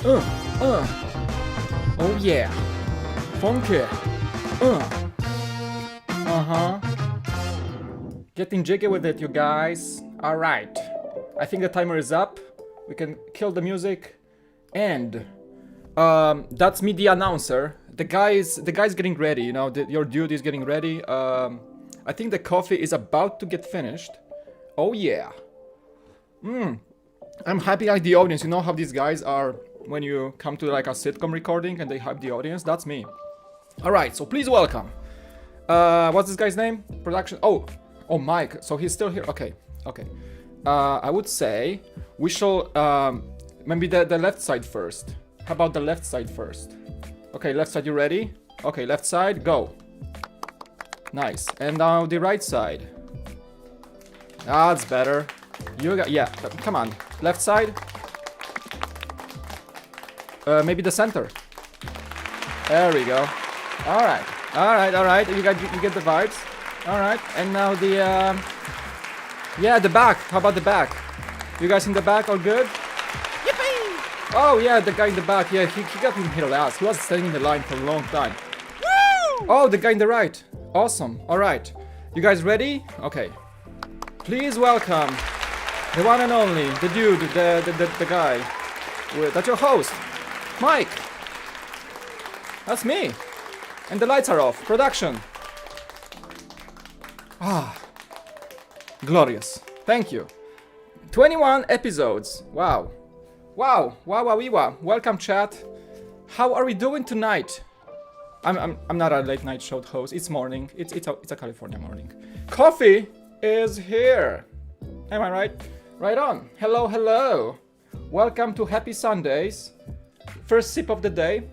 Oh yeah. Funky. Getting jiggy with it, you guys. Alright. I think the timer is up. We can kill the music. And that's me, the announcer. The guy's getting ready, you know, your dude is getting ready. I think the coffee is about to get finished. Oh yeah. I'm happy like the audience. You know how these guys are when you come to like a sitcom recording and they hype the audience? That's me. Alright, so please welcome. What's this guy's name? Production. Oh, Mike. So he's still here. Okay. I would say we shall maybe the left side first. How about the left side first? Okay, left side, you ready? Okay, left side, go. Nice. And now the right side. That's better. You got, yeah, come on. Left side. Maybe the center. There we go. Alright. You get the vibes. Alright, and now the yeah, the back. How about the back? You guys in the back, all good? Oh yeah, the guy in the back, yeah, he got in here last. He was standing in the line for a long time. Woo! Oh, the guy in the right. Awesome. Alright. You guys ready? Okay. Please welcome the one and only, the dude, the guy. That's your host, Mike. That's me. And the lights are off. Production. Glorious. Thank you. 21 episodes. Wow. Welcome, chat. How are we doing tonight? I'm not a late night show host. It's morning. It's a California morning. Coffee is here. Am I right? Right on. Hello. Welcome to Happy Sundays. First sip of the day.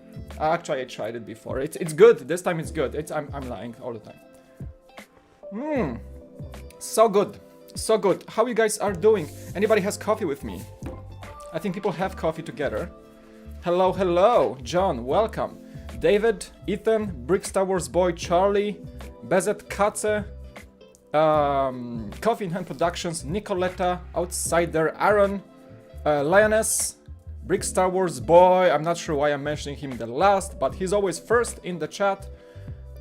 Actually, I tried it before. It's good. This time it's good. I'm lying all the time. So good. How you guys are doing? Anybody has coffee with me? I think people have coffee together. Hello. John, welcome. David, Ethan, Brick Star Wars Boy, Charlie, Bezet Katze, Coffee in Hand Productions, Nicoletta, Outsider, Aaron, Lioness, Brick Star Wars Boy. I'm not sure why I'm mentioning him the last, but he's always first in the chat.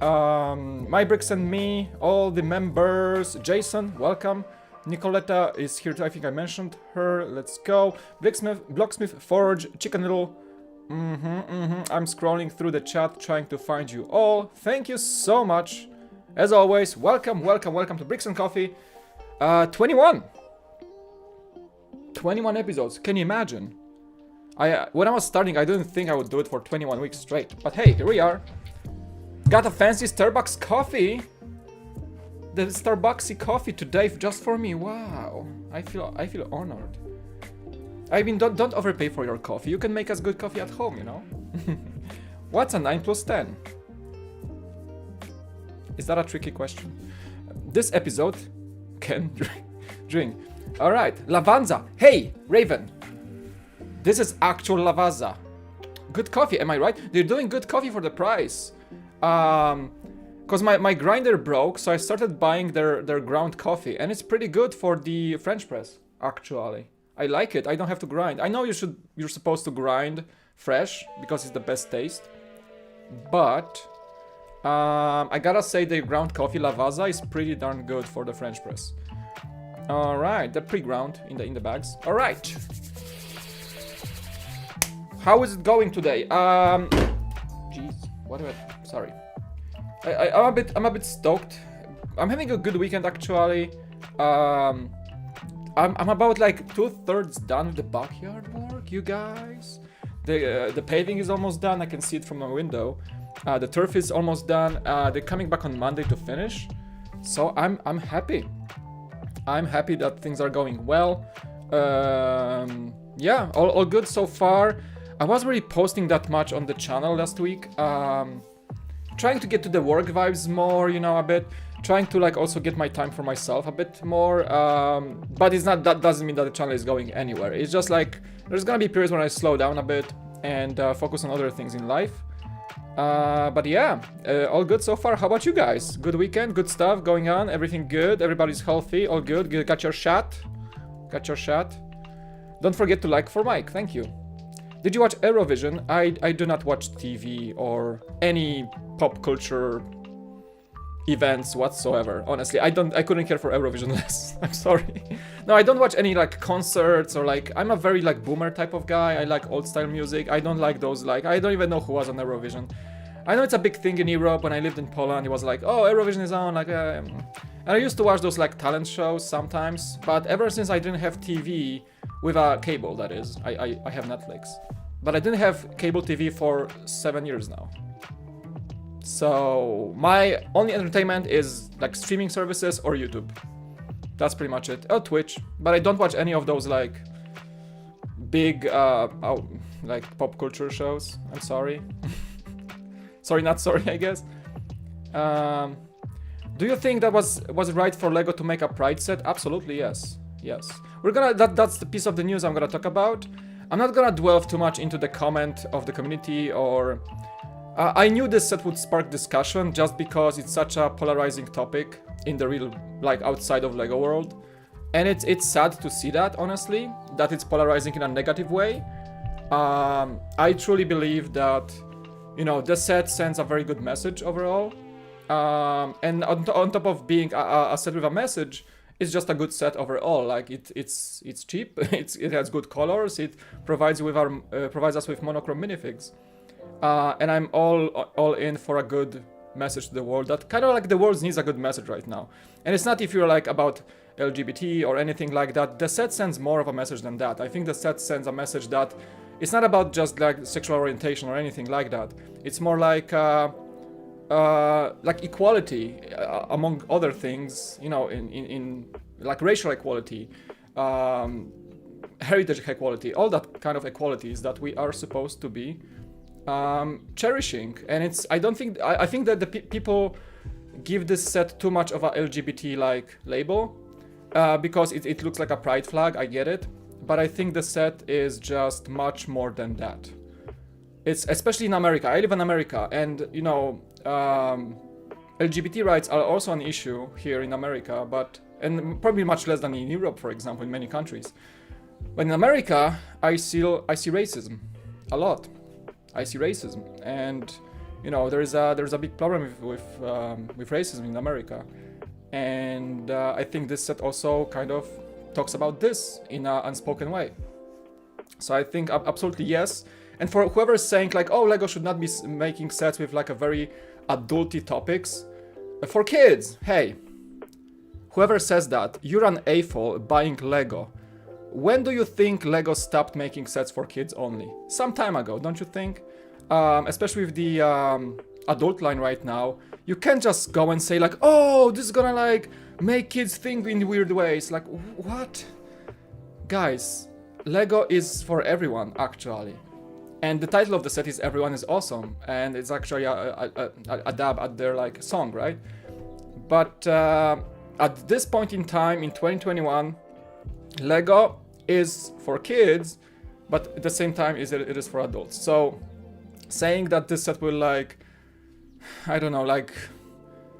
My Bricks and Me, all the members. Jason, welcome. Nicoletta is here too. I think I mentioned her. Let's go. Blocksmith, Forge, Chicken Little. I'm scrolling through the chat trying to find you all. Thank you so much. As always, welcome to Bricks and Coffee. 21 episodes. Can you imagine? When I was starting, I didn't think I would do it for 21 weeks straight. But hey, here we are. Got a fancy Starbucks coffee. The Starbucksy coffee today just for me. Wow. I feel honored. I mean, don't overpay for your coffee. You can make us good coffee at home, you know? What's a 9 plus 10? Is that a tricky question? This episode can drink. Alright, Lavanza. Hey, Raven. This is actual Lavazza. Good coffee, am I right? They're doing good coffee for the price. Because my grinder broke, so I started buying their ground coffee. And it's pretty good for the French press, actually. I like it, I don't have to grind. I know you're supposed to grind fresh, because it's the best taste. But I gotta say the ground coffee Lavazza is pretty darn good for the French press. Alright, the pre-ground in the bags. Alright. How is it going today? Jeez, what am I? Sorry. I'm a bit stoked. I'm having a good weekend actually. I'm about like 2/3 done with the backyard work, you guys. The paving is almost done. I can see it from my window. The turf is almost done. They're coming back on Monday to finish. So I'm happy. I'm happy that things are going well. Yeah, all good so far. I wasn't really posting that much on the channel last week. Trying to get to the work vibes more, you know, a bit. Trying to like also get my time for myself a bit more. But it's not, that doesn't mean that the channel is going anywhere. It's just like there's gonna be periods when I slow down a bit and focus on other things in life. But yeah, all good so far. How about you guys? Good weekend, good stuff going on, everything good, everybody's healthy, all good. Got your shot? Got your shot? Don't forget to like for Mike, thank you. Did you watch Eurovision? I do not watch TV or any pop culture events whatsoever. Honestly, I couldn't care for Eurovision less. I'm sorry. No, I don't watch any like concerts or like, I'm a very like boomer type of guy. I like old style music. I don't like those like, I don't even know who was on Eurovision. I know it's a big thing in Europe. When I lived in Poland, it was like, oh, Eurovision is on, like, and I used to watch those like talent shows sometimes, but ever since I didn't have TV with a cable, that is, I have Netflix, but I didn't have cable TV for 7 years now. So my only entertainment is like streaming services or YouTube. That's pretty much it. Oh, Twitch, but I don't watch any of those like big like pop culture shows. I'm sorry. Sorry, not sorry, I guess. Do you think that was it right for Lego to make a Pride set? Absolutely, yes. Yes. We're gonna that's the piece of the news I'm gonna talk about. I'm not gonna delve too much into the comment of the community or I knew this set would spark discussion just because it's such a polarizing topic in the real, like, outside of Lego world. And it's sad to see that, honestly, that it's polarizing in a negative way. I truly believe that, you know, the set sends a very good message overall. And on top of being a set with a message, it's just a good set overall. Like it's cheap, it has good colors, it provides us with monochrome minifigs. And I'm all in for a good message to the world. That kind of like the world needs a good message right now. And it's not if you're like about LGBT or anything like that. The set sends more of a message than that. I think the set sends a message that it's not about just like sexual orientation or anything like that. It's more like equality among other things. You know, in like racial equality, heritage equality, all that kind of equalities that we are supposed to be cherishing. And I think that the people give this set too much of a LGBT like label because it looks like a pride flag. I get it, but I think the set is just much more than that. It's especially in America. I live in America, and you know, LGBT rights are also an issue here in America, and probably much less than in Europe, for example, in many countries. But in America, I see racism a lot. I see racism, and you know, there's a big problem with racism in America, and I think this set also kind of talks about this in an unspoken way. So I think absolutely yes. And for whoever's saying like, oh, Lego should not be making sets with like a very adulty topics for kids, hey, whoever says that, you're an a-hole buying Lego. When do you think Lego stopped making sets for kids only? Some time ago, don't you think? Especially with the adult line right now, you can't just go and say like, oh, this is gonna like make kids think in weird ways. Like, what? Guys, Lego is for everyone, actually. And the title of the set is Everyone is Awesome, and it's actually a dab at their like song, right? But at this point in time, in 2021, Lego is for kids, but at the same time it is for adults. So saying that this set will like, I don't know, like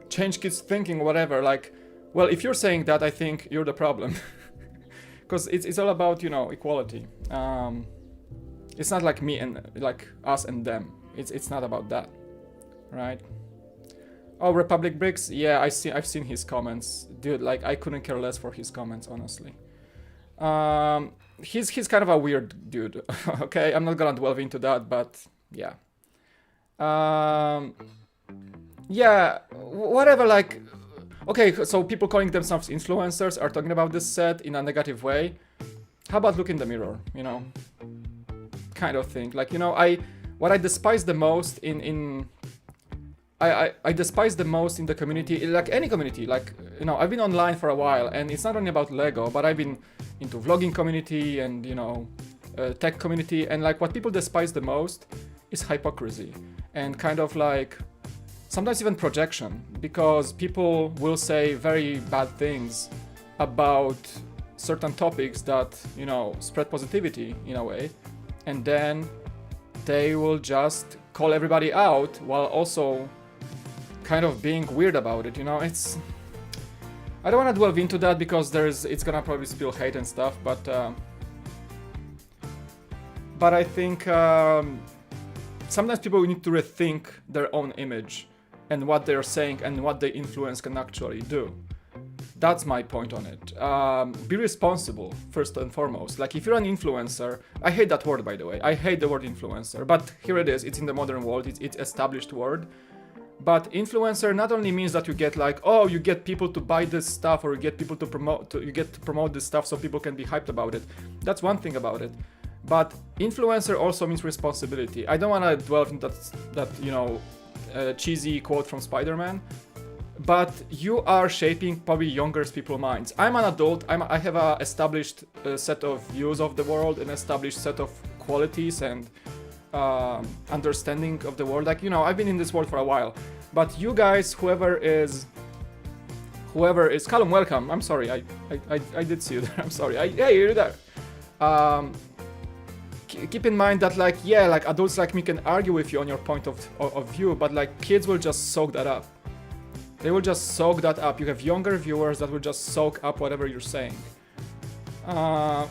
change kids thinking or whatever, like, well, if you're saying that, I think you're the problem. Because it's all about, you know, equality. It's not like me and like us and them. It's not about that, right? Oh, Republic Bricks, yeah, I've seen his comments, dude. Like, I couldn't care less for his comments, honestly. He's kind of a weird dude. Okay, I'm not gonna delve into that, but yeah. Yeah, whatever. Like, okay, so people calling themselves influencers are talking about this set in a negative way. How about look in the mirror? You know, kind of thing. Like, you know, what I despise the most I despise the most in the community, like any community, like, you know, I've been online for a while, and it's not only about Lego, but I've been into vlogging community and, you know, tech community, and like what people despise the most is hypocrisy and kind of like sometimes even projection, because people will say very bad things about certain topics that, you know, spread positivity in a way, and then they will just call everybody out while also kind of being weird about it, you know. I don't want to delve into that because it's gonna probably spill hate and stuff, but but I think sometimes people need to rethink their own image and what they're saying and what the influence can actually do. That's my point on it. Be responsible, first and foremost. Like, if you're an influencer, I hate that word, by the way. I hate the word influencer, but here it is. It's in the modern world. It's established word. But influencer not only means that you get like, oh, you get people to buy this stuff, or you get people to promote this stuff so people can be hyped about it. That's one thing about it. But influencer also means responsibility. I don't want to dwell into that cheesy quote from Spider-Man. But you are shaping probably younger people's minds. I'm an adult. I have a established set of views of the world, an established set of qualities and understanding of the world. Like, I've been in this world for a while. But you guys, whoever is Callum, welcome. I'm sorry. I did see you there. I'm sorry. Hey, you're there. Keep in mind that like adults like me can argue with you on your point of view, but like kids will just soak that up. They will just soak that up. You have younger viewers that will just soak up whatever you're saying.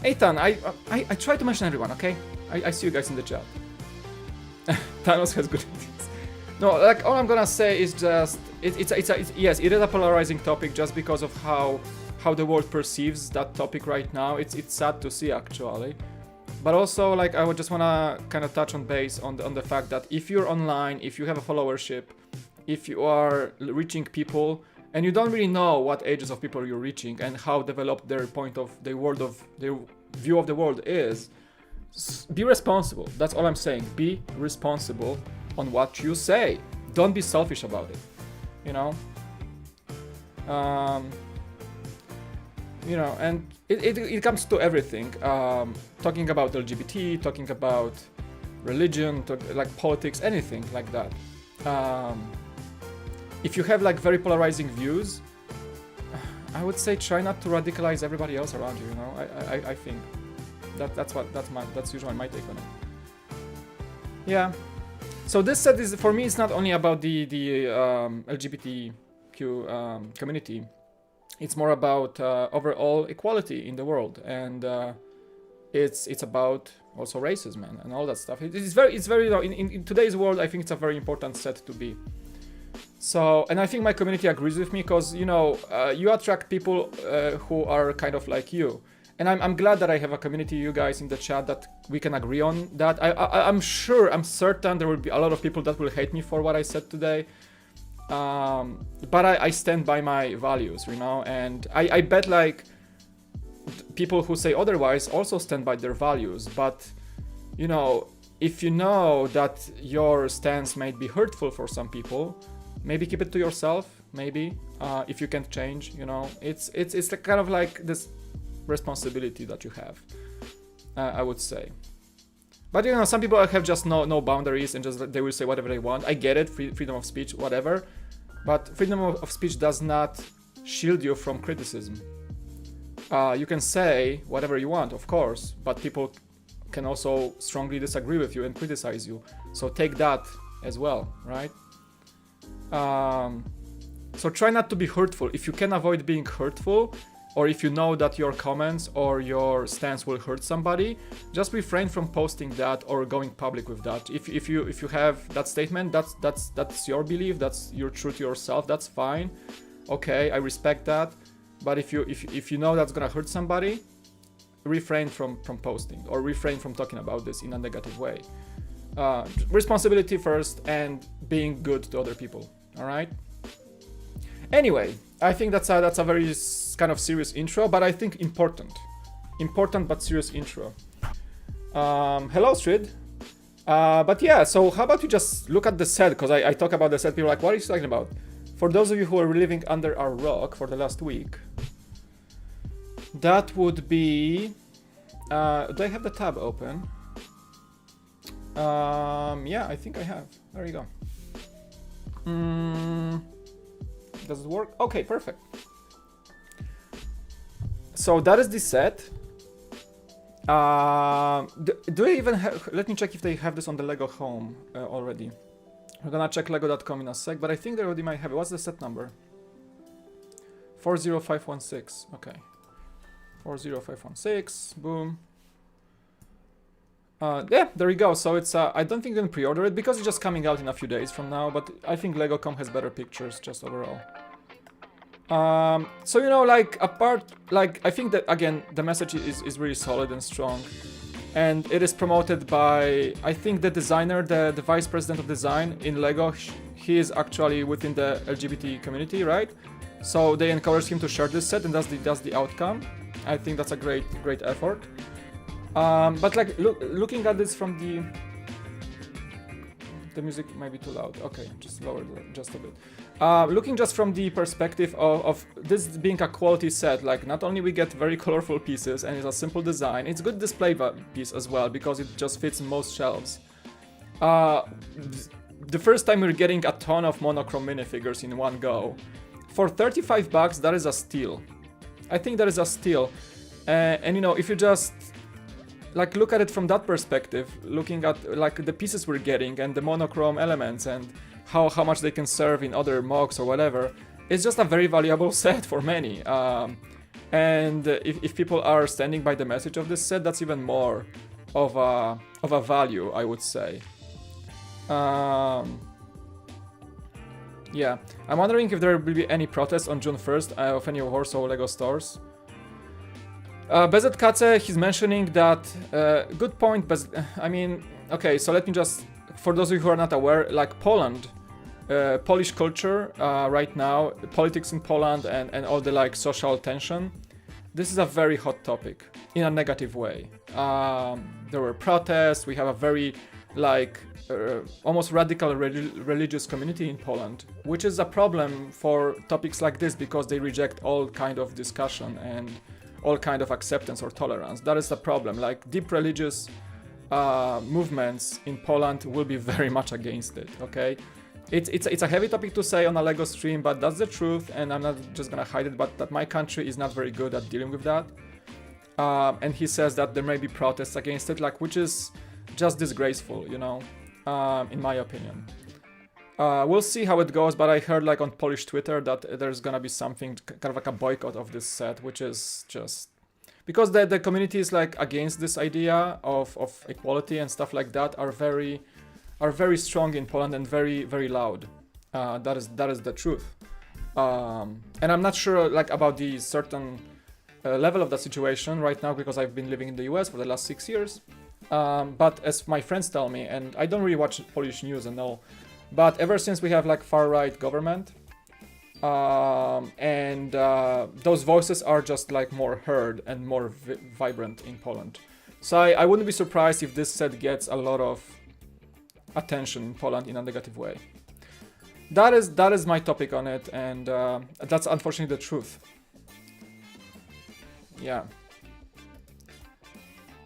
Ethan, I try to mention everyone, okay? I see you guys in the chat. Thanos has good ideas. No, like all I'm gonna say is just yes, it is a polarizing topic just because of how the world perceives that topic right now. It's sad to see actually. But also, like, I would just wanna kind of touch on base on the fact that if you're online, if you have a followership, if you are reaching people and you don't really know what ages of people you're reaching and how developed their view of the world is, be responsible. That's all I'm saying. Be responsible on what you say. Don't be selfish about it. And it comes to everything. Talking about LGBT, talking about religion, like politics, anything like that. If you have like very polarizing views, I would say try not to radicalize everybody else around you. I think that's usually my take on it. Yeah. So this set is for me. It's not only about the LGBTQ community. It's more about overall equality in the world, and it's about also racism and all that stuff. It's very in today's world. I think it's a very important set to be. So, and I think my community agrees with me because, you attract people who are kind of like you. And I'm glad that I have a community, you guys in the chat, that we can agree on that. I'm certain there will be a lot of people that will hate me for what I said today. But I stand by my values, and I bet like people who say otherwise also stand by their values. But, if you know that your stance might be hurtful for some people, maybe keep it to yourself. Maybe if you can't change, it's kind of like this responsibility that you have. I would say. But some people have just no boundaries and just they will say whatever they want. I get it, freedom of speech, whatever. But freedom of speech does not shield you from criticism. You can say whatever you want, of course, but people can also strongly disagree with you and criticize you. So take that as well, right? So try not to be hurtful. If you can avoid being hurtful, or if you know that your comments or your stance will hurt somebody, just refrain from posting that or going public with that. If you have that statement, that's your belief, that's your true to yourself, that's fine. Okay, I respect that. But if you know that's gonna hurt somebody, refrain from posting or refrain from talking about this in a negative way. Responsibility first and being good to other people. All right. Anyway, I think that's a very kind of serious intro, but I think important but serious intro. Hello, Strid. But yeah, so how about you just look at the set, because I talk about the set, people are like, what are you talking about? For those of you who are living under our rock for the last week, that would be... do I have the tab open? Yeah, I think I have. There you go. Does it work? Okay, perfect. So that is the set. Do they even have... Let me check if they have this on the Lego Home already. We're gonna check lego.com in a sec, but I think they already might have it. What's the set number? 40516. Okay. 40516. Boom. Yeah, there you go. So it's I don't think you can pre-order it because it's just coming out in a few days from now. But I think Lego.com has better pictures just overall. So you know, like apart, like I think that again the message is really solid and strong, and it is promoted by I think the designer, the vice president of design in Lego. He is actually within the LGBT community, right? So they encourage him to share this set, and that's the outcome. I think that's a great effort. But like looking at this from the music might be too loud. Okay, just lower it just a bit. Looking just from the perspective of this being a quality set, like not only we get very colorful pieces and it's a simple design, it's a good display piece as well because it just fits in most shelves. The first time we're getting a ton of monochrome minifigures in one go. For 35 bucks, that is a steal. I think that is a steal. And you know, if you just like look at it from that perspective, looking at like the pieces we're getting and the monochrome elements and how much they can serve in other mocks or whatever, it's just a very valuable set for many. And if people are standing by the message of this set, that's even more of a value, I would say. Yeah, I'm wondering if there will be any protests on June 1st of any Warsaw Lego stores. Bezet Kace, he's mentioning that, good point, I mean, okay, so let me just, for those of you who are not aware, like Poland, Polish culture right now, politics in Poland and all the like social tension, this is a very hot topic in a negative way. There were protests, we have a very like almost radical religious community in Poland, which is a problem for topics like this because they reject all kind of discussion and all kind of acceptance or tolerance. That is the problem. Like deep religious movements in Poland will be very much against it. Okay, it's a heavy topic to say on a Lego stream, but that's the truth, and I'm not just gonna hide it. But that my country is not very good at dealing with that. And he says that there may be protests against it, like which is just disgraceful, you know, in my opinion. We'll see how it goes, but I heard like on Polish Twitter that there's gonna be something kind of like a boycott of this set, which is just because the community is like against this idea of equality and stuff like that are very strong in Poland and very loud. That is the truth. And I'm not sure like about the certain level of the situation right now because I've been living in the US for the last 6 years. But as my friends tell me, and I don't really watch Polish news and all, but ever since we have like far-right government, and those voices are just like more heard and more vibrant in Poland. So I wouldn't be surprised if this set gets a lot of attention in Poland in a negative way. That is my topic on it, and that's unfortunately the truth. Yeah.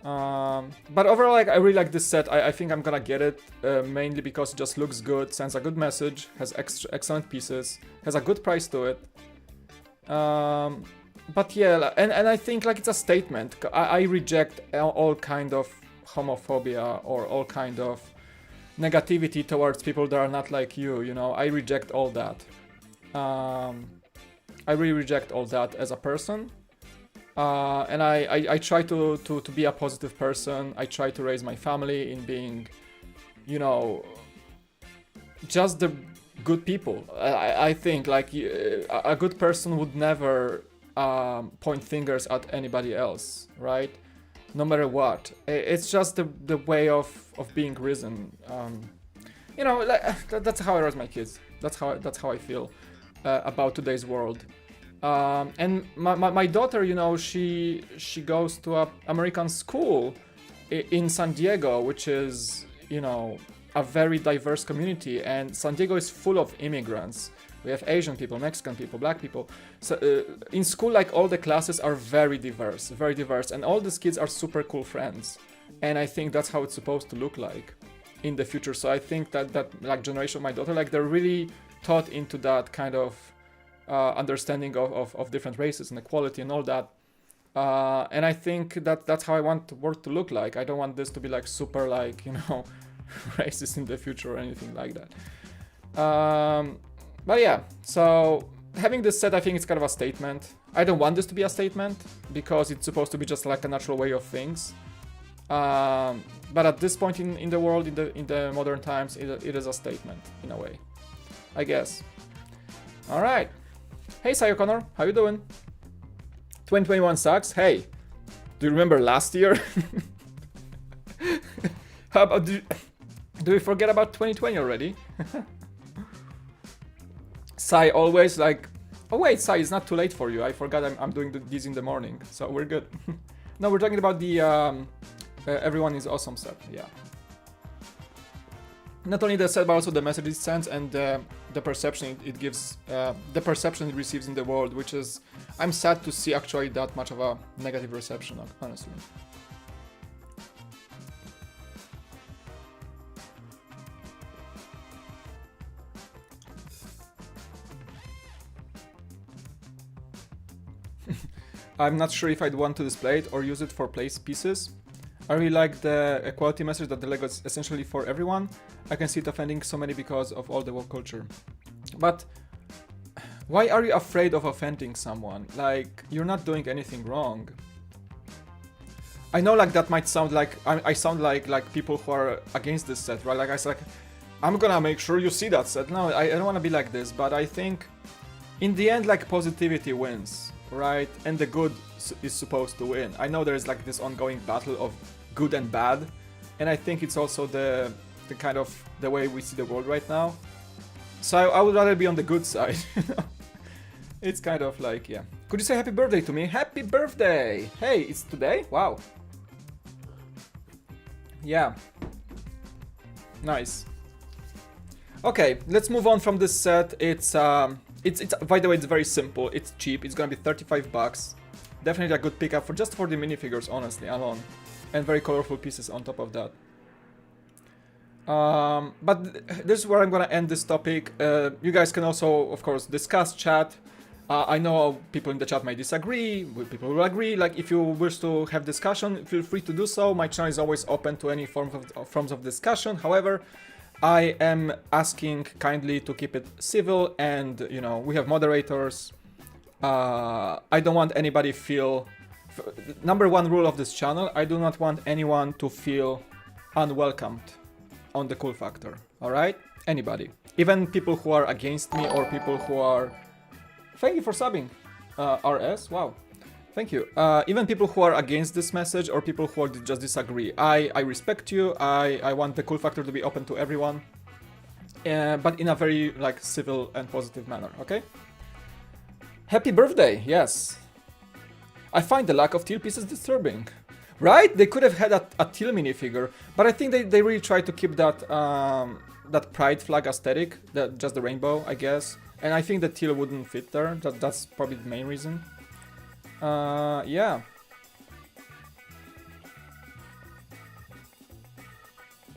But overall, like I really like this set. I think I'm gonna get it mainly because it just looks good, sends a good message, has excellent pieces, has a good price to it. But yeah, and I think like it's a statement. I reject all kind of homophobia or all kind of negativity towards people that are not like you. You know, I reject all that. I really reject all that as a person. And I try to be a positive person. I try to raise my family in being, you know, just the good people. I think like a good person would never point fingers at anybody else, right? No matter what. It's just the way of being risen. You know, that's how I raise my kids. That's how I feel about today's world. And my daughter, you know, she goes to a American school in San Diego, which is, you know, a very diverse community, and San Diego is full of immigrants. We have Asian people, Mexican people, black people. So in school, like all the classes are very diverse, and all these kids are super cool friends. And I think that's how it's supposed to look like in the future. So I think that like generation of my daughter, like they're really taught into that kind of understanding of different races and equality and all that, and I think that's how I want the world to look like. I don't want this to be like super like, you know, racist in the future or anything like that. But yeah, so having this set, I think it's kind of a statement. I don't want this to be a statement because it's supposed to be just like a natural way of things. But at this point in the world, in the modern times, it is a statement in a way, I guess. All right. Hey, Sayo Connor, how you doing? 2021 sucks. Hey, do you remember last year? How about do we forget about 2020 already? Sai always like, oh wait, Sai, it's not too late for you. I forgot I'm doing these in the morning, so we're good. No, we're talking about the everyone is awesome set, yeah. Not only the set, but also the message it sends and the perception it gives, the perception it receives in the world, which is, I'm sad to see actually that much of a negative reception, honestly. I'm not sure if I'd want to display it or use it for place pieces. I really like the equality message that the Lego is essentially for everyone. I can see it offending so many because of all the woke culture. But why are you afraid of offending someone? Like, you're not doing anything wrong. I know like that might sound like, I sound like people who are against this set, right? Like I said, like, I'm gonna make sure you see that set. No, I don't wanna be like this, but I think in the end, like, positivity wins, right? And the good is supposed to win. I know there's like this ongoing battle of good and bad, and I think it's also the kind of the way we see the world right now. So I would rather be on the good side. It's kind of like, yeah. Could you say happy birthday to me? Happy birthday! Hey, it's today? Wow. Yeah. Nice. Okay, let's move on from this set. It's by the way, it's very simple. It's cheap. It's gonna be 35 bucks. Definitely a good pickup just for the minifigures, honestly, alone. And very colorful pieces on top of that. But this is where I'm gonna end this topic. You guys can also, of course, discuss, chat. I know people in the chat may disagree, people will agree. Like, if you wish to have discussion, feel free to do so. My channel is always open to any forms of discussion. However, I am asking kindly to keep it civil, and, you know, we have moderators. I don't want anybody feel... Number one rule of this channel, I do not want anyone to feel unwelcomed on the cool factor, alright? Anybody. Even people who are against me or people who are... Thank you for subbing, RS, wow. Thank you. Even people who are against this message or people who just disagree. I respect you, I want the cool factor to be open to everyone. But in a very, like, civil and positive manner, okay? Happy birthday, yes. I find the lack of teal pieces disturbing. Right? They could have had a teal minifigure, but I think they really tried to keep that that pride flag aesthetic, just the rainbow, I guess. And I think the teal wouldn't fit there. That's probably the main reason. Yeah.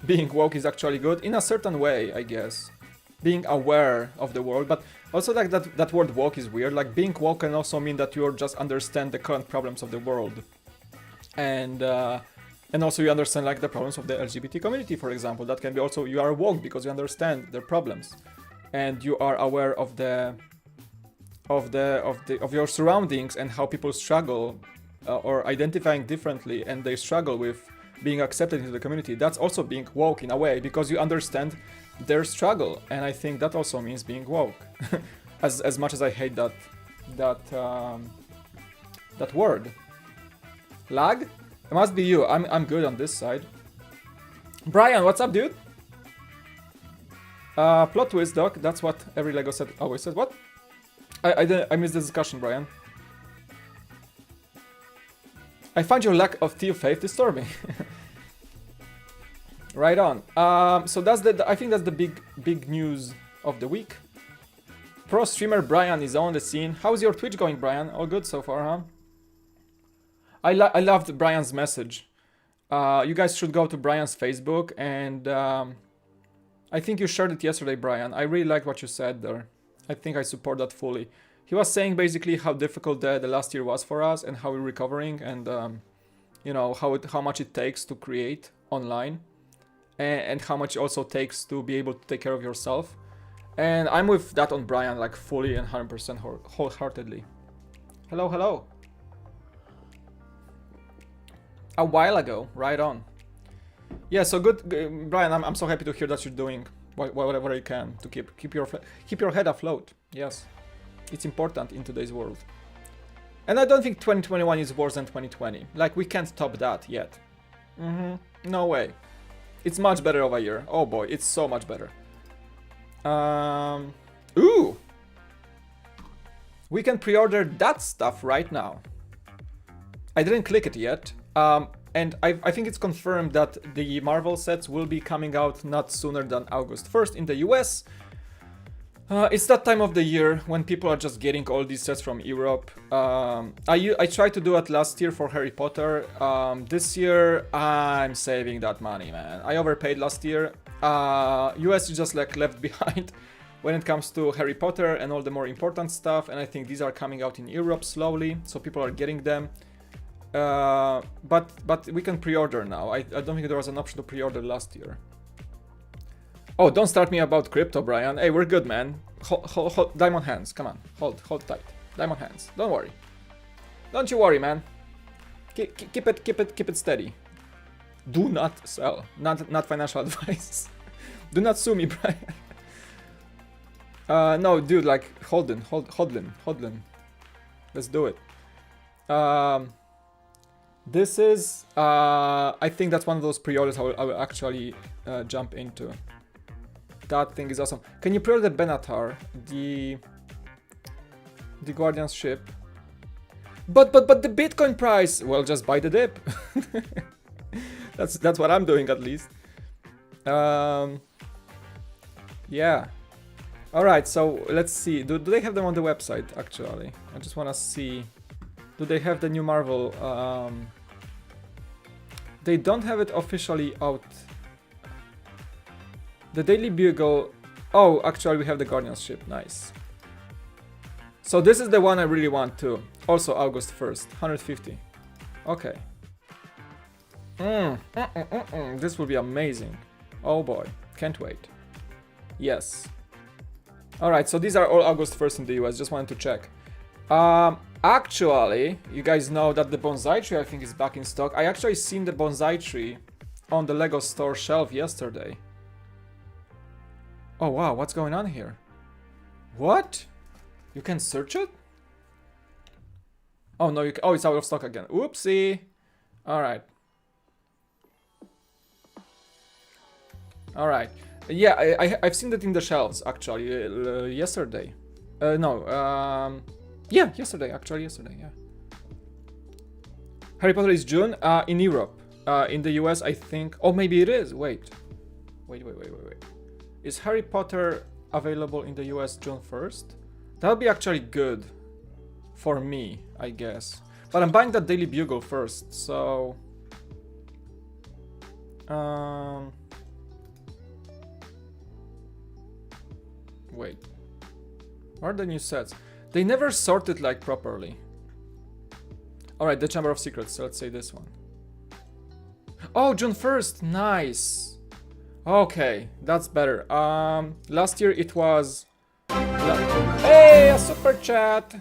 Being woke is actually good in a certain way, I guess. Being aware of the world, but also like that word woke is weird. Like, being woke can also mean that you just understand the current problems of the world. And also you understand like the problems of the LGBT community, for example. That can be also, you are woke because you understand their problems, and you are aware of your surroundings and how people struggle or identifying differently, and they struggle with being accepted into the community. That's also being woke in a way, because you understand their struggle, and I think that also means being woke. as much as I hate that word. Lag? It must be you. I'm good on this side. Brian, what's up, dude? Plot twist, doc. That's what every Lego set always says. What? I missed the discussion, Brian. I find your lack of teal faith disturbing. Right on. So that's I think that's the big news of the week. Pro streamer Brian is on the scene. How's your Twitch going, Brian? All good so far, huh? I loved Brian's message. You guys should go to Brian's Facebook, and I think you shared it yesterday, Brian. I really liked what you said there. I think I support that fully. He was saying basically how difficult the last year was for us, and how we're recovering, and you know, how much it takes to create online, and how much it also takes to be able to take care of yourself. And I'm with that on Brian, like, fully and 100% wholeheartedly. Hello, hello. A while ago, right on. Yeah, so good, Brian. I'm so happy to hear that you're doing whatever you can to keep your head afloat. Yes, it's important in today's world. And I don't think 2021 is worse than 2020. Like, we can't top that yet. No way. It's much better of a year. Oh boy, it's so much better. Ooh! We can pre-order that stuff right now. I didn't click it yet. And I think it's confirmed that the Marvel sets will be coming out not sooner than August 1st in the US. It's that time of the year when people are just getting all these sets from Europe. I tried to do it last year for Harry Potter. This year, I'm saving that money, man. I overpaid last year. US is just like left behind when it comes to Harry Potter and all the more important stuff. And I think these are coming out in Europe slowly, so people are getting them. But we can pre-order now. I don't think there was an option to pre-order last year. Oh, don't start me about crypto, Brian. Hey, we're good, man. Hold, diamond hands. Come on, hold tight. Diamond hands. Don't worry. Don't you worry, man. Keep it steady. Do not sell. Not financial advice. Do not sue me, Brian. No, dude, like hodlin. Let's do it. This is, I think that's one of those pre-orders I will actually jump into. That thing is awesome. Can you pre-order the Benatar, the Guardian's ship? But the Bitcoin price. Well, just buy the dip. That's what I'm doing at least. Yeah. All right. So let's see. Do they have them on the website? Actually, I just want to see. Do they have the new Marvel? They don't have it officially out. The Daily Bugle. Oh, actually, we have the Guardian's ship. Nice. So this is the one I really want too. Also August 1st, 150. Okay. This will be amazing. Oh boy, can't wait. Yes. All right, so these are all August 1st in the US. Just wanted to check. Actually, you guys know that the bonsai tree I think is back in stock. I actually seen the bonsai tree on the Lego store shelf yesterday. Oh wow, what's going on here? What? You can search it? Oh no, oh, it's out of stock again. Oopsie. All right. All right. Yeah, I've seen that in the shelves actually yesterday. Yeah, yesterday, yeah. Harry Potter is June in Europe. In the US, I think. Oh, maybe it is. Wait. Is Harry Potter available in the US June 1st? That would be actually good for me, I guess. But I'm buying that Daily Bugle first, so... Wait. What are the new sets? They never sorted like properly. Alright, the Chamber of Secrets, so let's say this one. Oh, June 1st, nice. Okay, that's better. Last year it was... Hey, a super chat!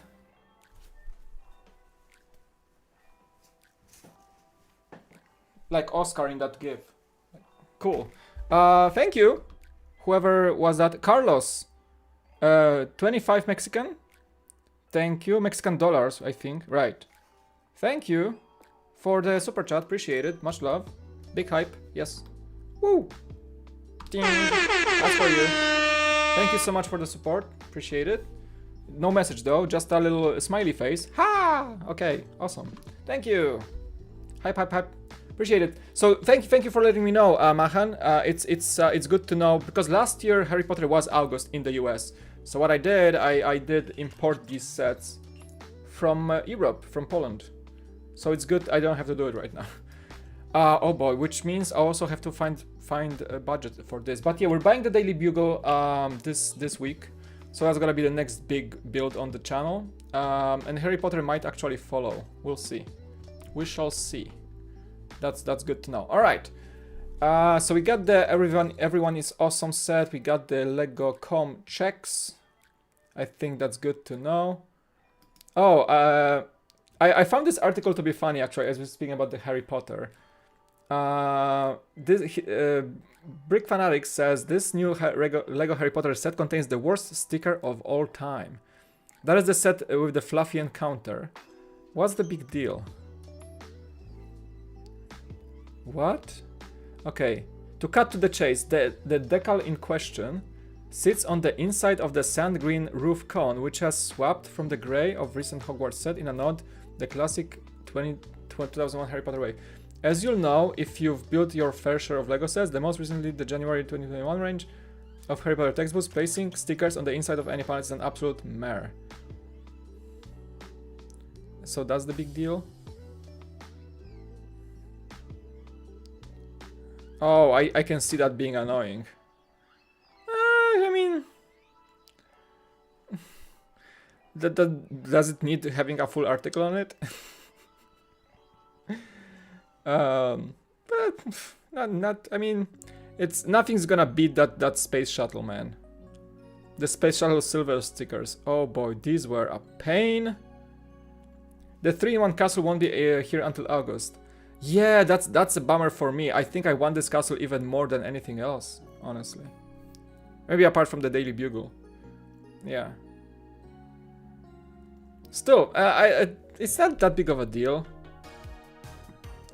Like Oscar in that gif. Cool. Thank you. Whoever was that? Carlos. 25 Mexican. Thank you. Mexican dollars, I think. Right. Thank you for the super chat. Appreciate it. Much love. Big hype. Yes. Woo! Ding. That's for you. Thank you so much for the support. Appreciate it. No message though. Just a little smiley face. Ha! Okay. Awesome. Thank you. Hype, hype, hype. Appreciate it. So thank you for letting me know, Mahan. It's good to know because last year Harry Potter was August in the US. So what I did import these sets from Europe, from Poland. So it's good. I don't have to do it right now. Oh boy, which means I also have to find a budget for this. But yeah, we're buying the Daily Bugle this week. So that's gonna be the next big build on the channel. And Harry Potter might actually follow. We'll see. We shall see. That's good to know. All right. So we got the everyone is awesome set. We got the Lego Com checks. I think that's good to know. Oh, I found this article to be funny actually, as we're speaking about the Harry Potter. Brick Fanatics says this new Lego Harry Potter set contains the worst sticker of all time. That is the set with the fluffy encounter. What's the big deal? What? Okay, to cut to the chase, the decal in question sits on the inside of the sand green roof cone, which has swapped from the grey of recent Hogwarts set in a nod the classic 2001 Harry Potter way. As you'll know, if you've built your fair share of Lego sets, the most recently the January 2021 range of Harry Potter textbooks, placing stickers on the inside of any panel is an absolute mare. So that's the big deal? Oh, I can see that being annoying. I mean... does it need having a full article on it? But not. I mean, nothing's gonna beat that space shuttle, man. The space shuttle silver stickers. Oh boy, these were a pain. The 3-in-1 castle won't be here until August. Yeah, that's a bummer for me. I think I want this castle even more than anything else, honestly. Maybe apart from the Daily Bugle. Yeah. Still, it's not that big of a deal.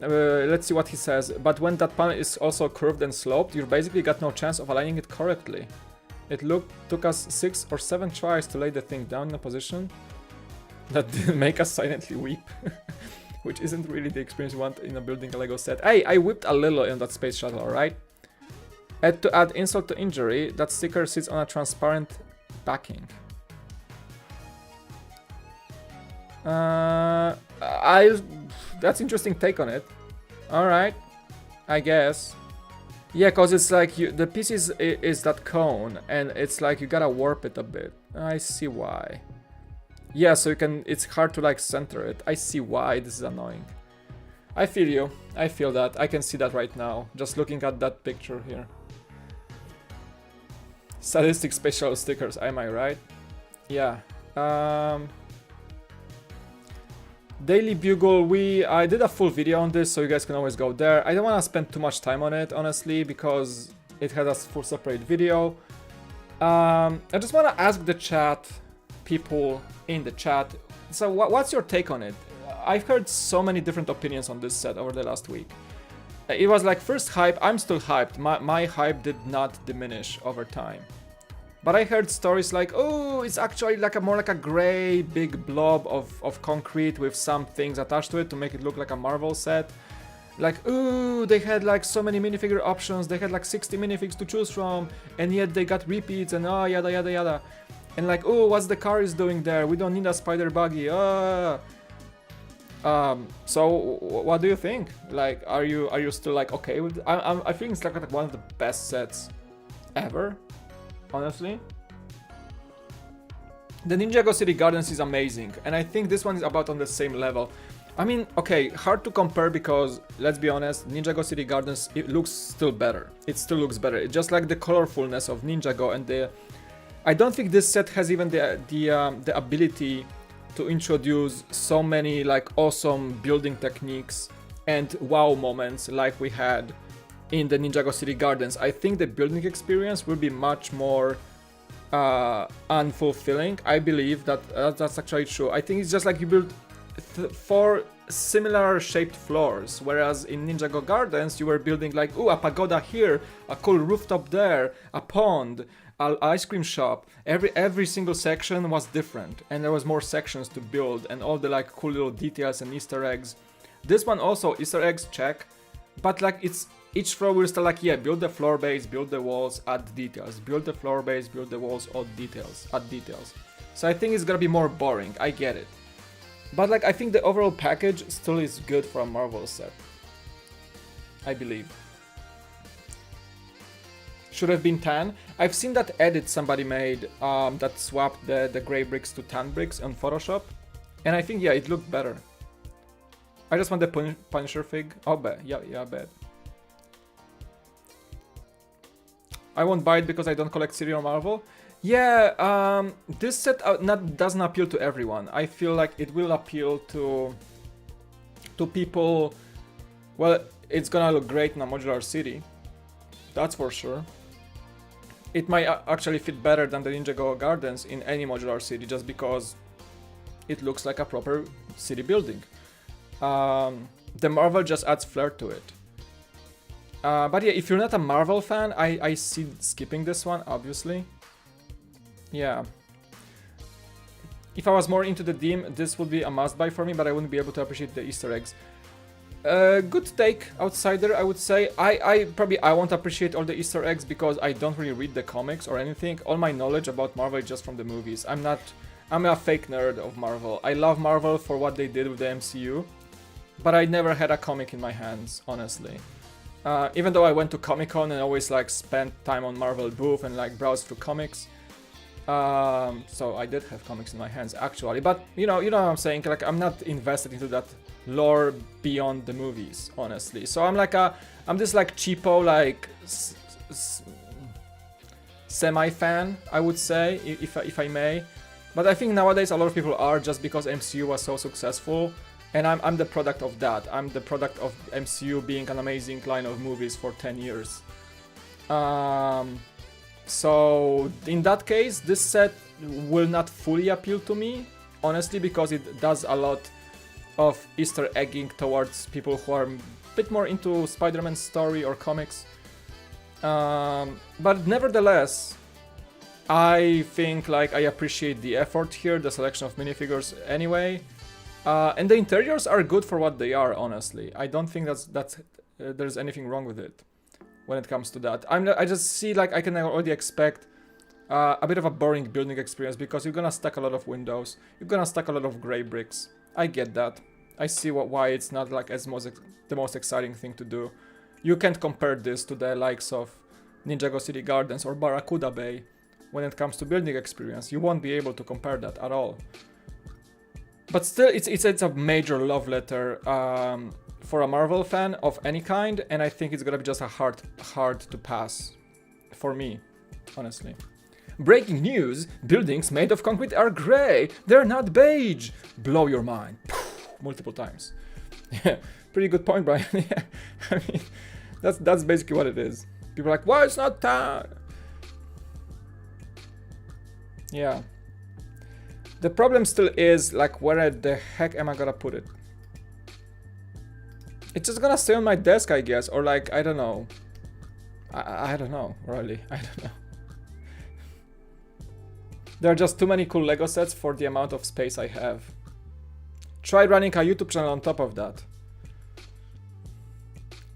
Let's see what he says. But when that panel is also curved and sloped, you basically got no chance of aligning it correctly. It took us 6 or 7 tries to lay the thing down in a position that didn't make us silently weep. Which isn't really the experience you want in a building a Lego set. Hey, I whipped a little in that space shuttle, alright? To add insult to injury, that sticker sits on a transparent backing. That's interesting take on it. Alright, I guess. Yeah, cause it's like the piece is that cone, and it's like you gotta warp it a bit. I see why. Yeah, so it's hard to like center it. I see why this is annoying. I feel you. I feel that. I can see that right now, just looking at that picture here. Sadistic special stickers, am I right? Yeah. Daily Bugle, I did a full video on this, so you guys can always go there. I don't want to spend too much time on it, honestly, because it has a full separate video. I just want to ask the chat, people in the chat, so what's your take on it? I've heard so many different opinions on this set over the last week. It was like first hype. I'm still hyped. My hype did not diminish over time. But I heard stories like, oh, it's actually like more like a gray big blob of concrete with some things attached to it to make it look like a Marvel set. Like, ooh, they had like so many minifigure options. They had like 60 minifigs to choose from, and yet they got repeats and oh, yada yada yada. And like, oh, what's the car is doing there? We don't need a spider buggy. So what do you think? Like, are you still like okay with? I think it's like one of the best sets ever. Honestly, the Ninjago City Gardens is amazing, and I think this one is about on the same level. I mean, okay, hard to compare because, let's be honest, Ninjago City Gardens, it looks still better. It still looks better. It's just like the colorfulness of Ninjago, and I don't think this set has even the ability to introduce so many like awesome building techniques and wow moments like we had in the Ninjago City Gardens. I think the building experience will be much more unfulfilling. I believe that that's actually true. I think it's just like you build 4 similar shaped floors, whereas in Ninjago Gardens you were building like, ooh, a pagoda here, a cool rooftop there, a pond, an ice cream shop. Every single section was different, and there was more sections to build, and all the like cool little details and Easter eggs. This one also, Easter eggs, check, but like it's each floor will start like, yeah, build the floor base, build the walls, add details, build the floor base, build the walls, add details. So I think it's gonna be more boring, I get it. But like, I think the overall package still is good for a Marvel set. I believe. Should have been tan. I've seen that edit somebody made that swapped the gray bricks to tan bricks on Photoshop. And I think, yeah, it looked better. I just want the Punisher fig. Oh, yeah, bad. I won't buy it because I don't collect serial Marvel. Yeah, this set doesn't appeal to everyone. I feel like it will appeal to people. Well, it's gonna look great in a modular city, that's for sure. It might actually fit better than the Ninjago Gardens in any modular city, just because it looks like a proper city building. The Marvel just adds flair to it. But yeah, if you're not a Marvel fan, I see skipping this one, obviously. Yeah. If I was more into the theme, this would be a must-buy for me, but I wouldn't be able to appreciate the Easter eggs. Good take, Outsider, I would say. I won't appreciate all the Easter eggs because I don't really read the comics or anything. All my knowledge about Marvel is just from the movies. I'm a fake nerd of Marvel. I love Marvel for what they did with the MCU, but I never had a comic in my hands, honestly. Even though I went to Comic-Con and always like spent time on Marvel booth and like browsed through comics. So I did have comics in my hands actually, but you know what I'm saying, like I'm not invested into that lore beyond the movies, honestly. So I'm this like cheapo, like semi-fan, I would say, if I may. But I think nowadays a lot of people are, just because MCU was so successful, and I'm the product of that. I'm the product of MCU being an amazing line of movies for 10 years. So in that case, this set will not fully appeal to me, honestly, because it does a lot of Easter egging towards people who are a bit more into Spider-Man story or comics. But nevertheless, I think like I appreciate the effort here, the selection of minifigures anyway. And the interiors are good for what they are, honestly. I don't think there's anything wrong with it when it comes to that. I just see like I can already expect a bit of a boring building experience, because you're gonna stack a lot of windows, you're gonna stack a lot of gray bricks. I get that. I see why it's not like the most exciting thing to do. You can't compare this to the likes of Ninjago City Gardens or Barracuda Bay when it comes to building experience. You won't be able to compare that at all. But still, it's a major love letter for a Marvel fan of any kind, and I think it's gonna be just a hard to pass for me, honestly. Breaking news: buildings made of concrete are gray. They're not beige. Blow your mind. Multiple times. Yeah, pretty good point, Brian. Yeah, I mean, that's basically what it is. People are like, why it's not tan? Yeah. The problem still is, like, where the heck am I gonna put it? It's just gonna stay on my desk, I guess, or like, I don't know. I don't know, really. I don't know. There are just too many cool Lego sets for the amount of space I have. Try running a YouTube channel on top of that.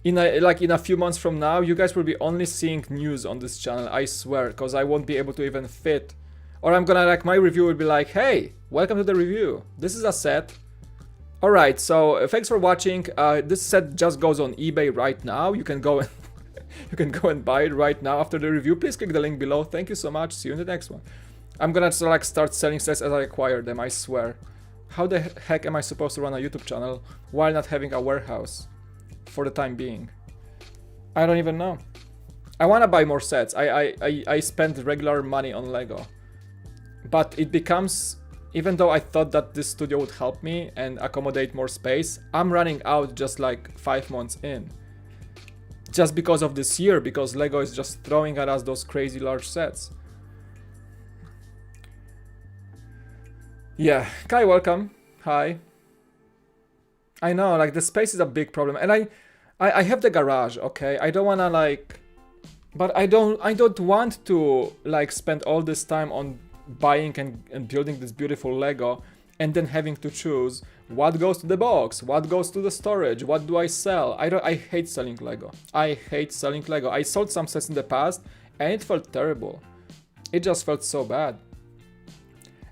In a few months from now, you guys will be only seeing news on this channel, I swear, because I won't be able to even fit. Or I'm gonna, like, my review will be like, hey, welcome to the review. This is a set. Alright, so thanks for watching. This set just goes on eBay right now. You can go and you can go and buy it right now after the review. Please click the link below. Thank you so much. See you in the next one. I'm gonna start selling sets as I acquire them, I swear. How the heck am I supposed to run a YouTube channel while not having a warehouse for the time being? I don't even know. I wanna buy more sets. I spend regular money on Lego. But it becomes, even though I thought that this studio would help me and accommodate more space, I'm running out just like 5 months in. Just because of this year, because Lego is just throwing at us those crazy large sets. Yeah, Kai, welcome. Hi. I know, like, the space is a big problem, and I have the garage, okay? I don't wanna, like, but I don't want to, like, spend all this time on buying and building this beautiful Lego and then having to choose what goes to the box, what goes to the storage, what do I sell. I hate selling Lego. I hate selling Lego. I sold some sets in the past and it felt terrible. It just felt so bad.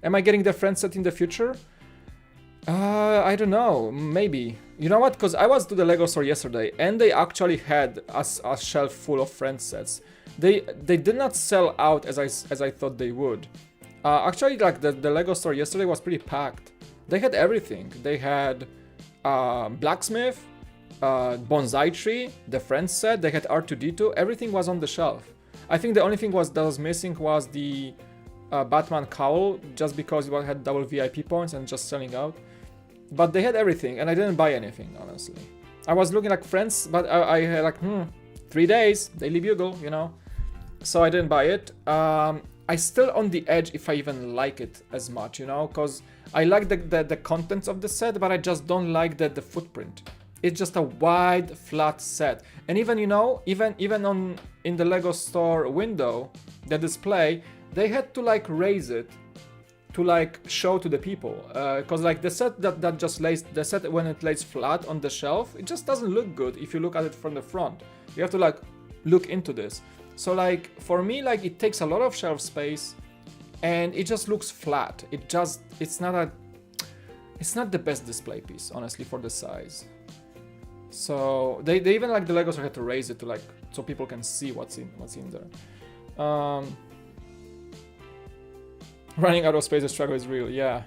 Am I getting the friend set in the future? I don't know, maybe. You know what, because I was to the Lego store yesterday and they actually had a shelf full of friend sets. They did not sell out as I thought they would. Actually, like, the Lego store yesterday was pretty packed. They had everything. They had blacksmith, bonsai tree, the friend set, they had R2-D2, everything was on the shelf. I think the only thing that was missing was the Batman cowl, just because it had double VIP points and just selling out. But they had everything, and I didn't buy anything, honestly. I was looking like friends, but I had like 3 days, Daily Bugle, you know. So I didn't buy it. I still on the edge if I even like it as much, you know, because I like the contents of the set, but I just don't like the footprint. It's just a wide, flat set. And even, you know, even in the Lego store window, the display, they had to like raise it to like show to the people, because like the set that just lays, the set when it lays flat on the shelf, it just doesn't look good if you look at it from the front. You have to like look into this. So like for me, like it takes a lot of shelf space and it just looks flat. It's not the best display piece, honestly, for the size. So they even like the Legos had to raise it to like so people can see what's in there. Running out of space, the struggle is real, yeah.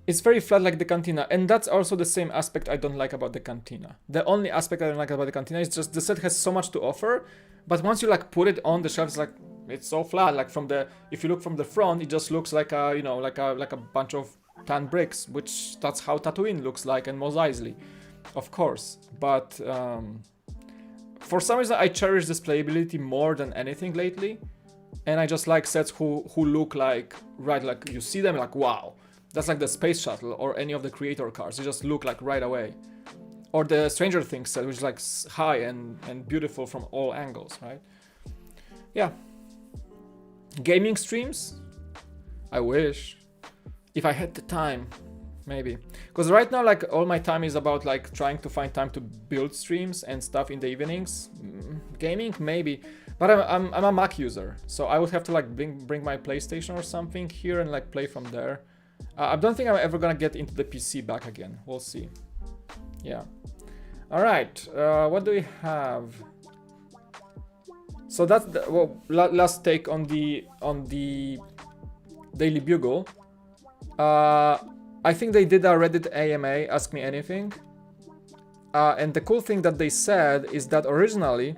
It's very flat like the Cantina, and that's also the same aspect I don't like about the Cantina. The only aspect I don't like about the Cantina is just the set has so much to offer, but once you like put it on the shelf, it's so flat. Like if you look from the front, it just looks like a, you know, like a bunch of tan bricks, which that's how Tatooine looks like, and Mos Eisley, of course. But for some reason, I cherish this playability more than anything lately. And I just like sets who look like, right, like you see them like, wow, that's like the Space Shuttle or any of the Creator cars. They just look like right away. Or the Stranger Things set, which is like high and beautiful from all angles, right? Yeah. Gaming streams? I wish. If I had the time, maybe. Because right now, like all my time is about like trying to find time to build streams and stuff in the evenings. Gaming, maybe. But I'm a Mac user, so I would have to like bring my PlayStation or something here and like play from there. I don't think I'm ever gonna get into the PC back again. We'll see. Yeah. All right. What do we have? So that's the last take on the Daily Bugle. I think they did a Reddit AMA, Ask Me Anything. And the cool thing that they said is that originally,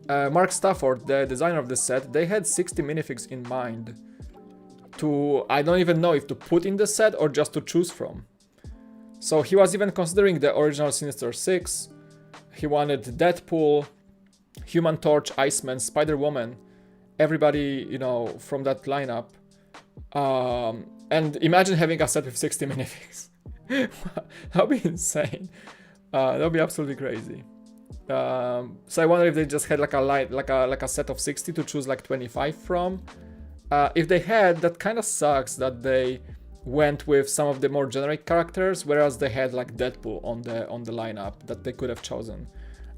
Mark Stafford, the designer of the set, they had 60 minifigs in mind to, I don't even know if to put in the set or just to choose from. So he was even considering the original Sinister Six. He wanted Deadpool, Human Torch, Iceman, Spider-Woman, everybody, you know, from that lineup. And imagine having a set with 60 minifigs. That would be insane. That would be absolutely crazy. So I wonder if they just had like a set of 60 to choose like 25 from. If they had, that kind of sucks that they went with some of the more generic characters, whereas they had like Deadpool on the lineup that they could have chosen.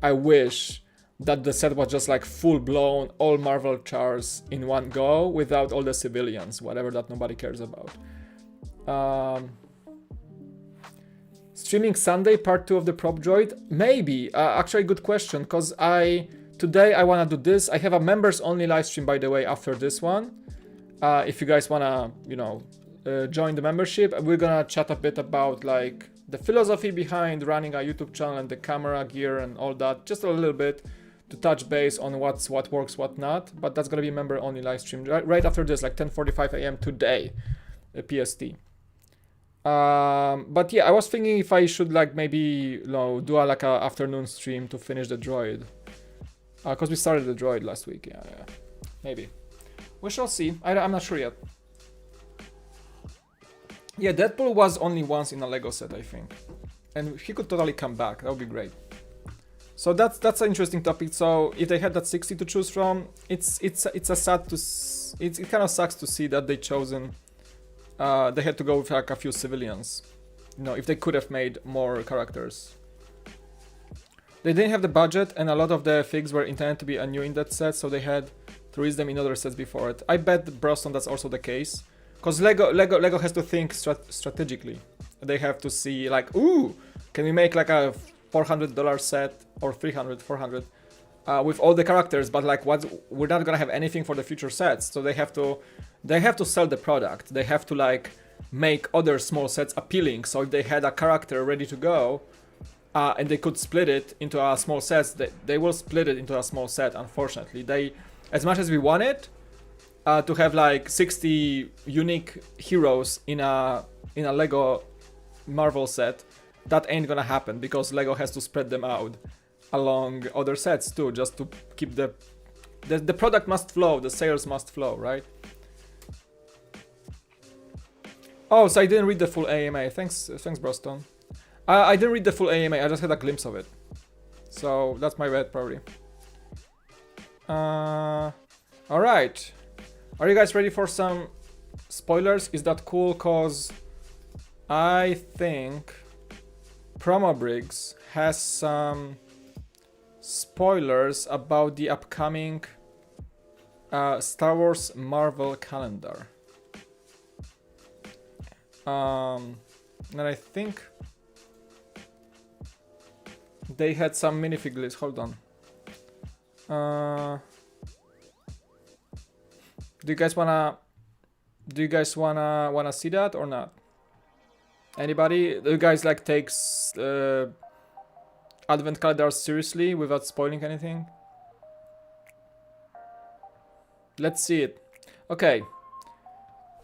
I wish that the set was just like full-blown all Marvel chars in one go without all the civilians, whatever that nobody cares about. Streaming Sunday, part 2 of the Prop Droid? Maybe. Actually, good question, because today I want to do this. I have a members-only live stream, by the way, after this one. If you guys want to, you know, join the membership, we're gonna chat a bit about like the philosophy behind running a YouTube channel and the camera gear and all that, just a little bit to touch base on what works, what not. But that's gonna be member-only live stream right after this, like 10:45 a.m. today, PST. But yeah, I was thinking if I should like maybe, you know, do a afternoon stream to finish the droid, because we started the droid last week. Yeah, maybe we shall see. I'm not sure yet. Yeah, Deadpool was only once in a Lego set, I think, and he could totally come back. That would be great. So that's an interesting topic. So if they had that 60 to choose from, it kind of sucks to see that they chosen. They had to go with like a few civilians. You know, if they could have made more characters. They didn't have the budget, and a lot of the figs were intended to be new in that set, so they had to release them in other sets before it. I bet Broston that's also the case, because Lego has to think strategically. They have to see like, ooh, can we make like a $400 set or 400 with all the characters, but like we're not gonna have anything for the future sets, so they have to sell the product. They have to like make other small sets appealing. So if they had a character ready to go, and they could split it into a small set. They will split it into a small set, unfortunately. They, as much as we want it, to have like 60 unique heroes in a Lego Marvel set, that ain't gonna happen because Lego has to spread them out along other sets too, just to keep the product must flow, the sales must flow, right? Oh, so I didn't read the full AMA. Thanks, Broston. I didn't read the full AMA. I just had a glimpse of it, so that's my bad, probably. All right, are you guys ready for some spoilers? Is that cool? Cause I think Promo Briggs has some spoilers about the upcoming Star Wars Marvel calendar. And I think they had some minifig list. Hold on. Do you guys wanna see that or not? Anybody? Do you guys like takes Advent calendar seriously without spoiling anything? Let's see it. Okay.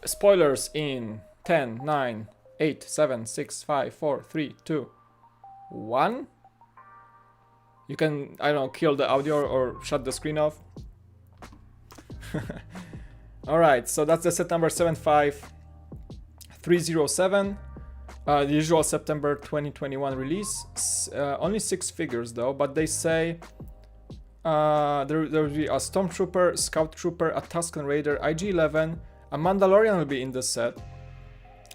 Spoilers in 10, 9, 8, 7, 6, 5, 4, 3, 2, 1. You can, I don't know, kill the audio or shut the screen off. Alright, so that's the set number 75307. The usual September 2021 release. Only 6 figures though, but they say there will be a Stormtrooper, Scout Trooper, a Tusken Raider, IG-11, a Mandalorian will be in the set,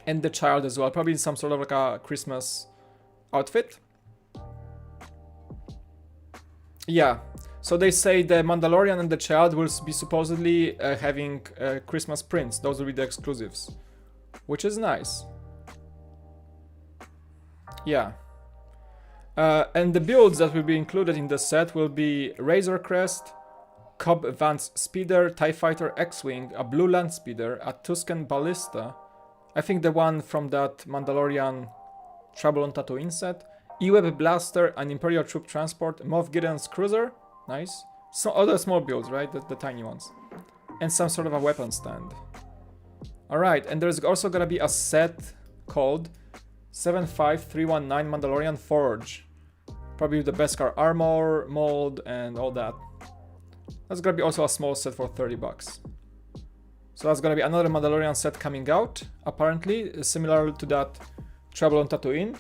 and the child as well, probably in some sort of like a Christmas outfit. Yeah, so they say the Mandalorian and the child will be supposedly having Christmas prints. Those will be the exclusives, which is nice. Yeah. And the builds that will be included in the set will be Razor Crest, Cobb Vance Speeder, TIE Fighter X-Wing, a Blue Land Speeder, a Tusken Ballista, I think the one from that Mandalorian Trouble on Tatooine set, E-Web Blaster, an Imperial Troop Transport, Moff Gideon's Cruiser, nice. So other small builds, right? The tiny ones. And some sort of a weapon stand. Alright, and there's also gonna be a set called 75319 Mandalorian Forge. Probably with the Beskar armor, mold, and all that. That's gonna be also a small set for 30 bucks. So that's gonna be another Mandalorian set coming out, apparently, similar to that Trouble on Tatooine.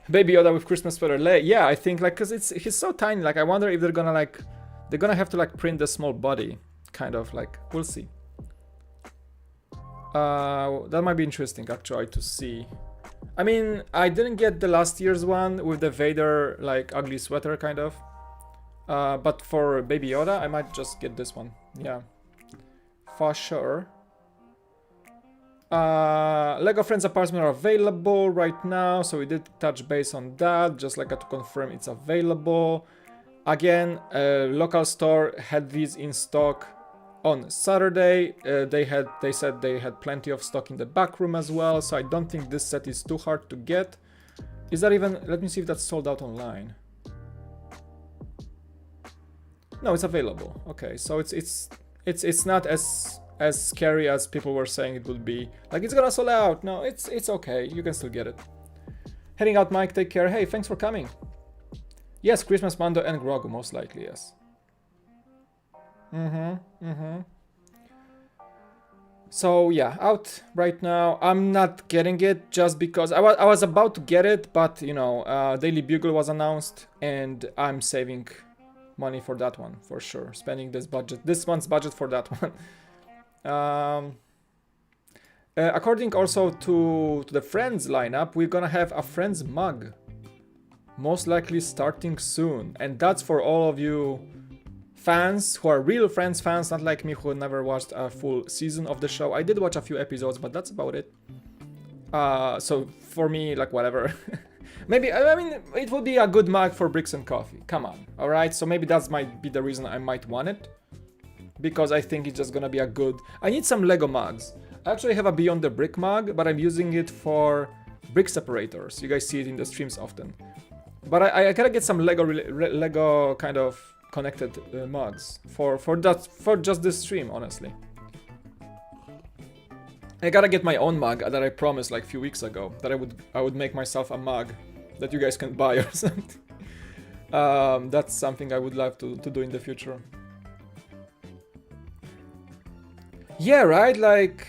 Baby Yoda with Christmas sweater. Yeah, I think like, cause he's so tiny. Like, I wonder if they're gonna have to like print the small body, kind of like. We'll see. That might be interesting actually to see. I mean, I didn't get the last year's one with the Vader like ugly sweater kind of. But for Baby Yoda, I might just get this one. Yeah, for sure. Lego Friends apartment are available right now, so we did touch base on that, just like to confirm it's available. Again, local store had these in stock on Saturday. They said they had plenty of stock in the back room as well, so I don't think this set is too hard to get. Is that even, let me see if that's sold out online. No, it's available. Okay, so it's not as scary as people were saying it would be. Like, it's gonna sell out. No, it's okay. You can still get it. Heading out, Mike. Take care. Hey, thanks for coming. Yes, Christmas Mando and Grogu, most likely, yes. So, yeah, out right now. I'm not getting it just because I was about to get it, but, you know, Daily Bugle was announced, and I'm saving money for that one, for sure. Spending this month's budget for that one. According also to the Friends lineup, we're gonna have a Friends mug, most likely starting soon, and that's for all of you fans who are real Friends fans, not like me who never watched a full season of the show. I did watch a few episodes, but that's about it. So for me, like, whatever. Maybe, I mean, it would be a good mug for Bricks and Coffee. Come on, all right? So maybe that might be the reason I might want it. Because I think it's just gonna be a good... I need some Lego mugs. I actually have a Beyond the Brick mug, but I'm using it for brick separators. You guys see it in the streams often. But I gotta get some Lego kind of connected mugs for just this stream, honestly. I gotta get my own mug that I promised like a few weeks ago that I would make myself a mug that you guys can buy or something. That's something I would love to do in the future. Yeah, right? Like,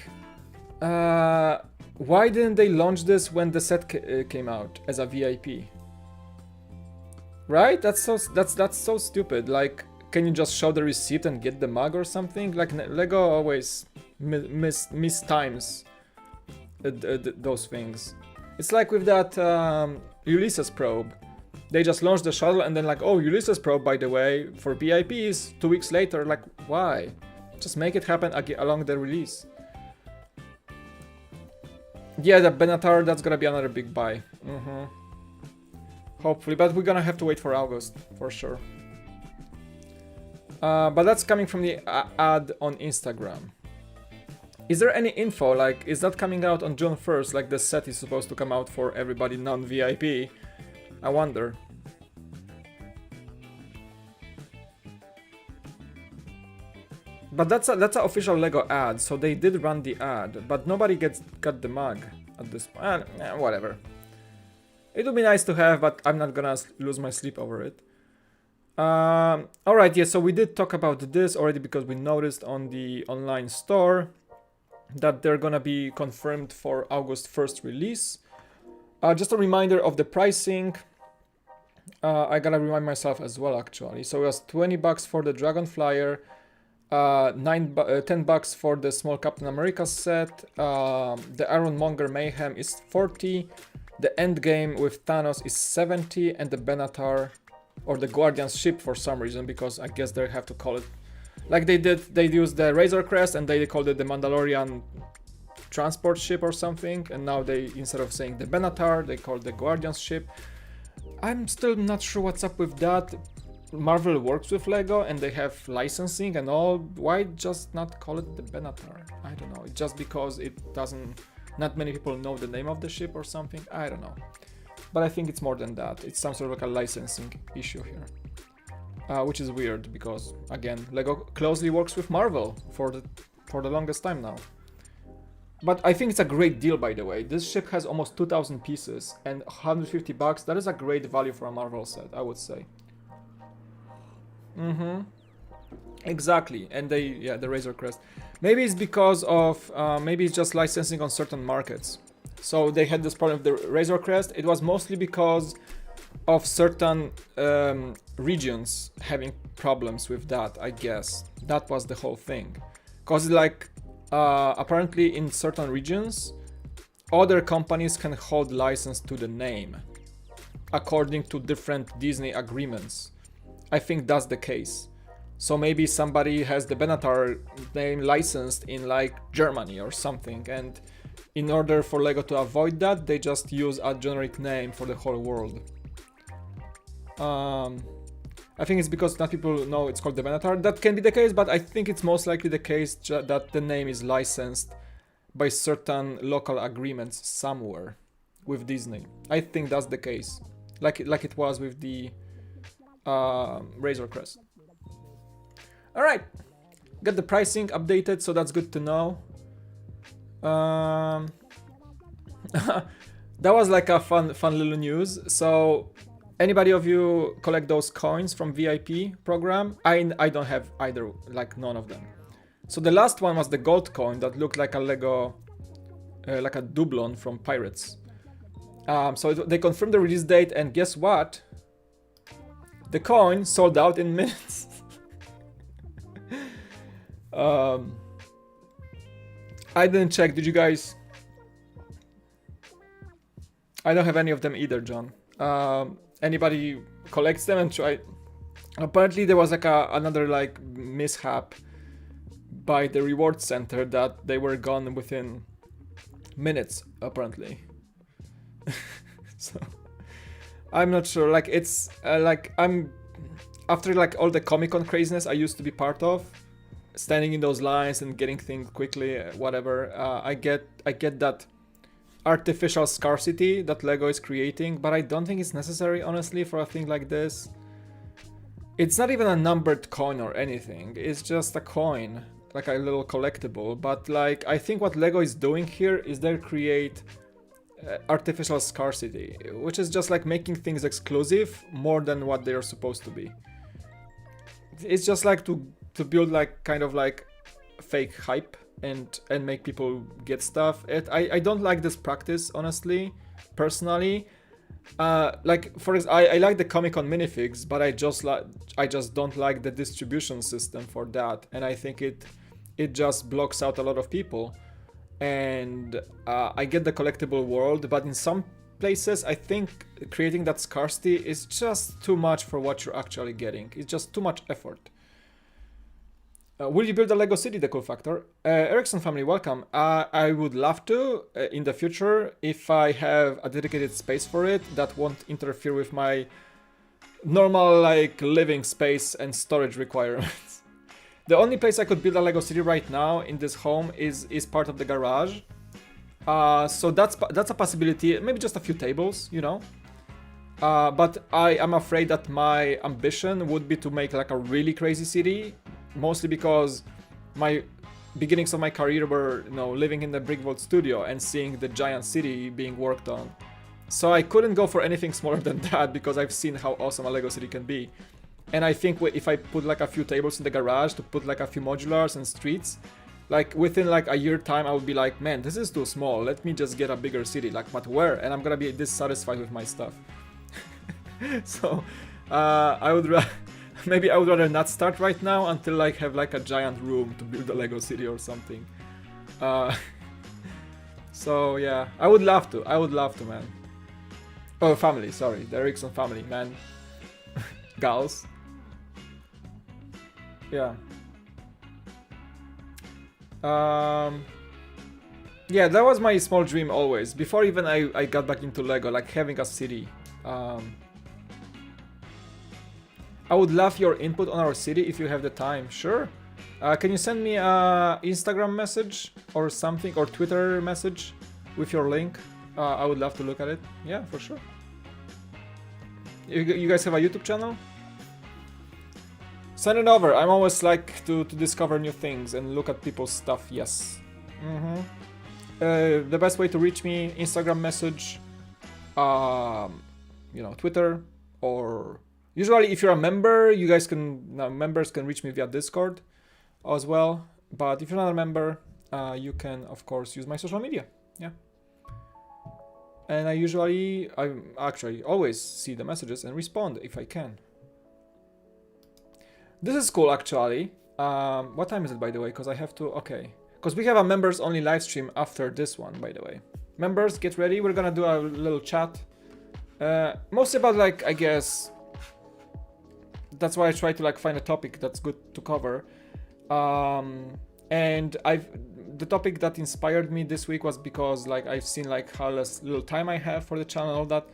why didn't they launch this when the set came out as a VIP? Right? That's so stupid. Like, can you just show the receipt and get the mug or something? Like, Lego always miss times those things. It's like with that Ulysses probe. They just launched the shuttle and then like, oh, Ulysses probe, by the way, for VIPs 2 weeks later. Like, why? Just make it happen along the release. Yeah, the Benatar, that's gonna be another big buy. Hopefully, but we're gonna have to wait for August, for sure. But that's coming from the ad on Instagram. Is there any info, like, is that coming out on June 1st, like the set is supposed to come out for everybody non-VIP? I wonder. But that's an official Lego ad, so they did run the ad, but nobody got the mug at this point. Whatever. It would be nice to have, but I'm not gonna lose my sleep over it. Alright, yeah, so we did talk about this already because we noticed on the online store that they're gonna be confirmed for August 1st release. Just a reminder of the pricing. I gotta remind myself as well, actually. So it was $20 for the Dragon Flyer, $10 for the small Captain America set. The Ironmonger Mayhem is 40. The Endgame with Thanos is 70, and the Benatar or the Guardian's ship for some reason, because I guess they have to call it like they used the Razor Crest and they called it the Mandalorian transport ship or something, and now they, instead of saying the Benatar, they call it the Guardian's ship. I'm still not sure what's up with that. Marvel works with Lego and they have licensing and all. Why just not call it the Benatar? I don't know. Just because it doesn't, not many people know the name of the ship or something. I don't know. But I think it's more than that. It's some sort of like a licensing issue here. Which is weird because, again, Lego closely works with Marvel for the longest time now. But I think it's a great deal, by the way. This ship has almost 2,000 pieces and $150. That is a great value for a Marvel set, I would say. Exactly. And the Razor Crest. Maybe it's because of, maybe it's just licensing on certain markets. So they had this problem with the Razor Crest. It was mostly because of certain regions having problems with that, I guess. That was the whole thing. Because like, apparently in certain regions, other companies can hold license to the name according to different Disney agreements. I think that's the case. So maybe somebody has the Benatar name licensed in like Germany or something, and in order for Lego to avoid that, they just use a generic name for the whole world. I think it's because not people know it's called the Benatar. That can be the case, but I think it's most likely the case that the name is licensed by certain local agreements somewhere with Disney. I think that's the case, like it was with the Razor Crest. All right, got the pricing updated, so that's good to know. That was like a fun little news. So anybody of you collect those coins from VIP program? I don't have either, like none of them. So the last one was the gold coin that looked like a Lego, like a doublon from Pirates. So they confirmed the release date, and guess what? The coin sold out in minutes. I didn't check. Did you guys? I don't have any of them either, John. Anybody collects them and try? Apparently there was like another like mishap by the reward center that they were gone within minutes, apparently. So I'm not sure. Like it's like I'm after like all the Comic-Con craziness I used to be part of, standing in those lines and getting things quickly, whatever. I get that artificial scarcity that Lego is creating, but I don't think it's necessary, honestly, for a thing like this. It's not even a numbered coin or anything, it's just a coin, like a little collectible, but like, I think what Lego is doing here is they create artificial scarcity, which is just like making things exclusive more than what they are supposed to be. It's just like to build like kind of like fake hype and make people get stuff. I don't like this practice, honestly, personally. Like for example, I like the Comic-Con Minifigs, but I just don't like the distribution system for that, and I think it just blocks out a lot of people. And I get the collectible world, but in some places I think creating that scarcity is just too much for what you're actually getting. It's just too much effort. Will you build a Lego city? The cool factor. Erickson family, welcome. I would love to in the future if I have a dedicated space for it that won't interfere with my normal like living space and storage requirements. The only place I could build a Lego city right now in this home is part of the garage. So that's a possibility. Maybe just a few tables, you know. But I am afraid that my ambition would be to make like a really crazy city. Mostly because my beginnings of my career were, you know, living in the BrickLink studio and seeing the giant city being worked on. So I couldn't go for anything smaller than that because I've seen how awesome a Lego city can be. And I think if I put like a few tables in the garage to put like a few modulars and streets, like within like a year time I would be like, man, this is too small, let me just get a bigger city. Like, but where? And I'm gonna be dissatisfied with my stuff. So maybe I would rather not start right now until like have like a giant room to build a Lego city or something. So yeah, I would love to, man. Oh, family, sorry, the Erickson family, man. Gals. Yeah. Yeah, that was my small dream always. Before even I got back into Lego, like having a city. I would love your input on our city if you have the time. Sure. Can you send me a Instagram message or something, or Twitter message with your link? I would love to look at it. Yeah, for sure. You guys have a YouTube channel? Send it over. I'm always like to discover new things and look at people's stuff. Yes. The best way to reach me, Instagram message, you know, Twitter, or usually if you're a member, you guys members can reach me via Discord as well. But if you're not a member, you can of course use my social media. Yeah. And I actually always see the messages and respond if I can. This is cool actually. What time is it, by the way? Because I have to, okay. Because we have a members only live stream after this one, by the way. Members, get ready. We're gonna do a little chat. Mostly about like, I guess, that's why I try to like find a topic that's good to cover. And the topic that inspired me this week was because like I've seen like how little time I have for the channel and all that.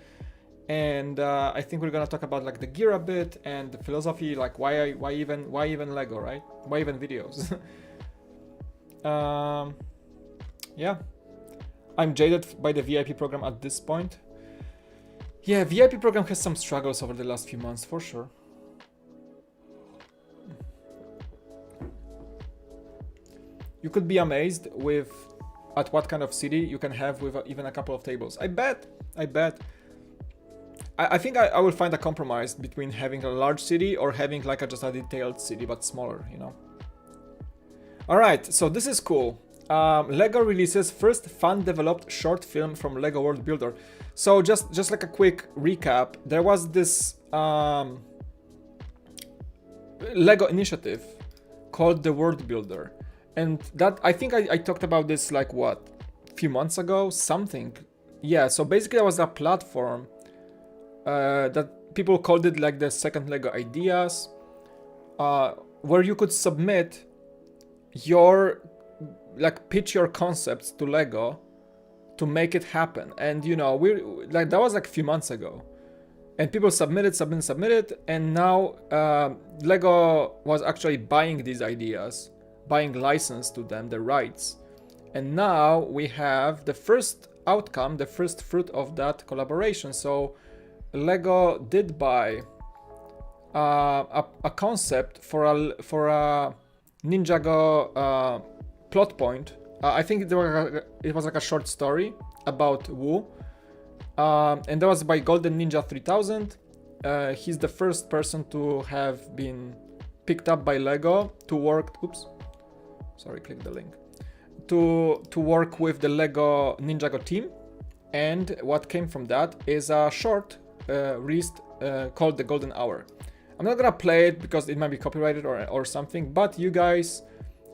And I think we're gonna talk about like the gear a bit and the philosophy, like why even Lego, right? Why even videos? Yeah, I'm jaded by the VIP program at this point. Yeah, VIP program has some struggles over the last few months for sure. You could be amazed at what kind of city you can have with even a couple of tables. I bet. I think I will find a compromise between having a large city or having like just a detailed city but smaller, you know. Alright, so this is cool. Lego releases first fan-developed short film from Lego World Builder. So just like a quick recap, there was this Lego initiative called the World Builder. And that, I think I talked about this like what, a few months ago, something. Yeah, so basically there was a platform that people called it like the second Lego Ideas, where you could submit pitch your concepts to Lego to make it happen. And you know, that was like a few months ago, and people submitted, and now Lego was actually buying these ideas, buying license to them, the rights, and now we have the first outcome, the first fruit of that collaboration. So Lego did buy a concept for a Ninjago plot point. I think it was like a short story about Wu, and that was by Golden Ninja 3000. He's the first person to have been picked up by Lego to work. Oops, sorry, click the link. To work with the Lego Ninjago team, and what came from that is a short released called The Golden Hour. I'm not gonna play it because it might be copyrighted or something, but you guys,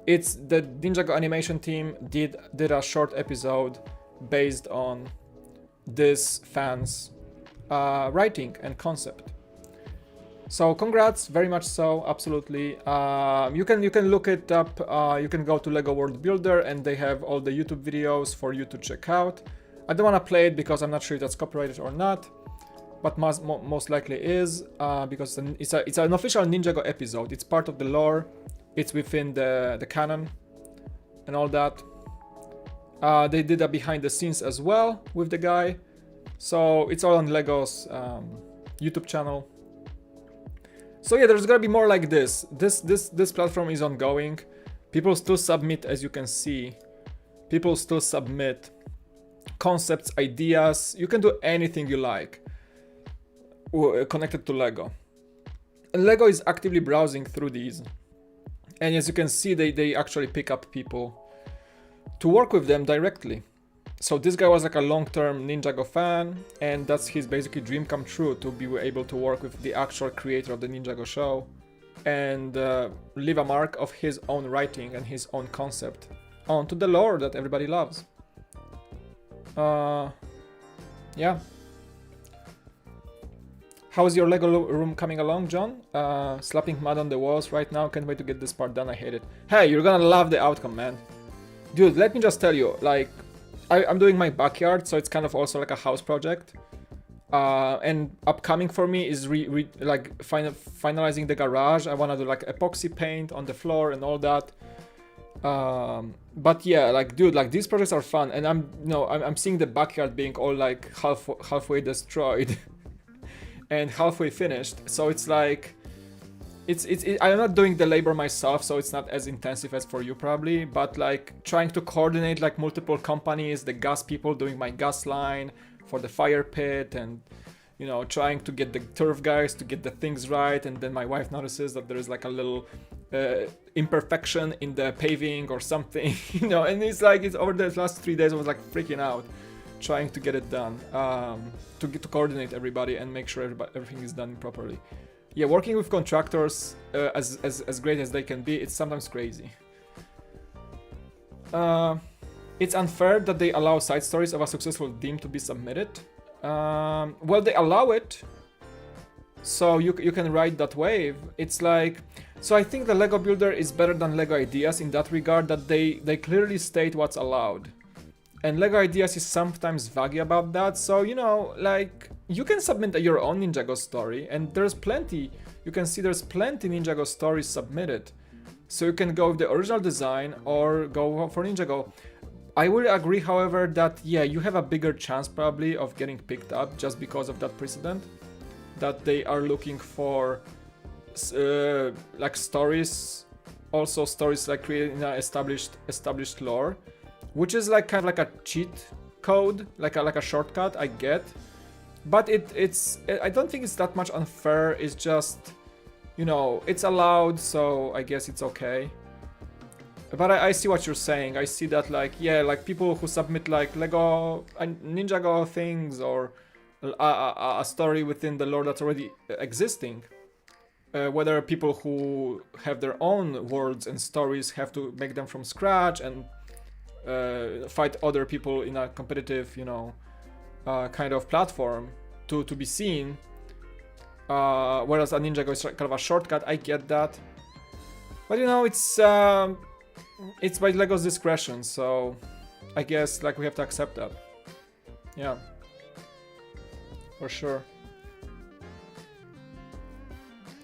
it's the Ninjago animation team did a short episode based on this fan's writing and concept. So congrats, very much so, absolutely. You can look it up. You can go to Lego World Builder and they have all the YouTube videos for you to check out. I don't want to play it because I'm not sure if that's copyrighted or not, but most likely is because it's an official Ninjago episode. It's part of the lore. It's within the canon and all that. They did a behind the scenes as well with the guy. So it's all on Lego's YouTube channel. So yeah, there's gonna be more like this. This platform is ongoing. People still submit, as you can see. People still submit concepts, ideas. You can do anything you like connected to Lego. And Lego is actively browsing through these. And as you can see, they actually pick up people to work with them directly. So this guy was like a long-term Ninjago fan, and that's his basically dream come true, to be able to work with the actual creator of the Ninjago show and leave a mark of his own writing and his own concept onto the lore that everybody loves. Yeah. How's your Lego room coming along, John? Slapping mud on the walls right now. Can't wait to get this part done. I hate it. Hey, you're gonna love the outcome, man. Dude, let me just tell you, like, I'm doing my backyard, so it's kind of also like a house project. And upcoming for me is finalizing the garage. I want to do like epoxy paint on the floor and all that. But yeah, like, dude, like, these projects are fun, and I'm seeing the backyard being all like halfway destroyed and halfway finished. So it's like, I'm not doing the labor myself, so it's not as intensive as for you probably, but like trying to coordinate like multiple companies, the gas people doing my gas line for the fire pit, and trying to get the turf guys to get the things right, and then my wife notices that there is like a little imperfection in the paving or something, and it's over the last 3 days I was like freaking out trying to get it done, to coordinate everybody and make sure everything is done properly. Yeah, working with contractors, as great as they can be, it's sometimes crazy. It's unfair that they allow side stories of a successful theme to be submitted. Well, they allow it, so you can ride that wave. It's like, so I think the Lego Builder is better than Lego Ideas in that regard, that they clearly state what's allowed. And Lego Ideas is sometimes vague about that, so like, you can submit your own Ninjago story, and there's plenty. You can see there's plenty Ninjago stories submitted. So you can go with the original design or go for Ninjago. I will agree, however, that yeah, you have a bigger chance probably of getting picked up just because of that precedent. That they are looking for like stories, also stories like created in an established lore, which is like kind of like a cheat code, like a shortcut, I get. But I don't think it's that much unfair. It's just, it's allowed, so I guess it's okay. But I see what you're saying. I see that, like, yeah, like people who submit like Lego Ninjago things, or a story within the lore that's already existing. Whether people who have their own worlds and stories have to make them from scratch and fight other people in a competitive, kind of platform to be seen, whereas a Ninjago is kind of a shortcut. I get that, but it's by Lego's discretion, so I guess like we have to accept that. Yeah, for sure.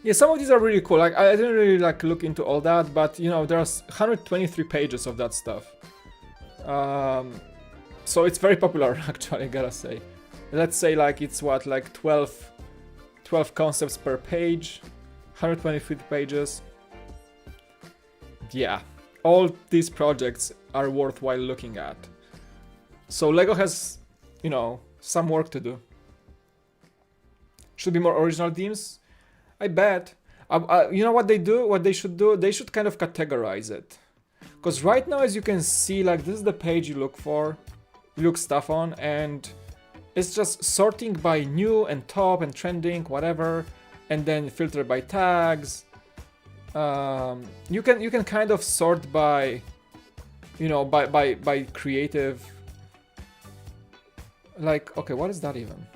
Yeah, some of these are really cool. Like, I didn't really like look into all that, but there's 123 pages of that stuff. So it's very popular, actually, I gotta say. Let's say like it's what, like 12 concepts per page, 120 pages. Yeah, all these projects are worthwhile looking at. So Lego has, you know, some work to do. Should be more original themes? I bet. You know what they do? What they should do? They should kind of categorize it. Because right now, as you can see, like this is the page you look for, you look stuff on, and it's just sorting by new and top and trending, whatever, and then filter by tags. You can kind of sort by, you know, by creative. Like, okay, what is that even?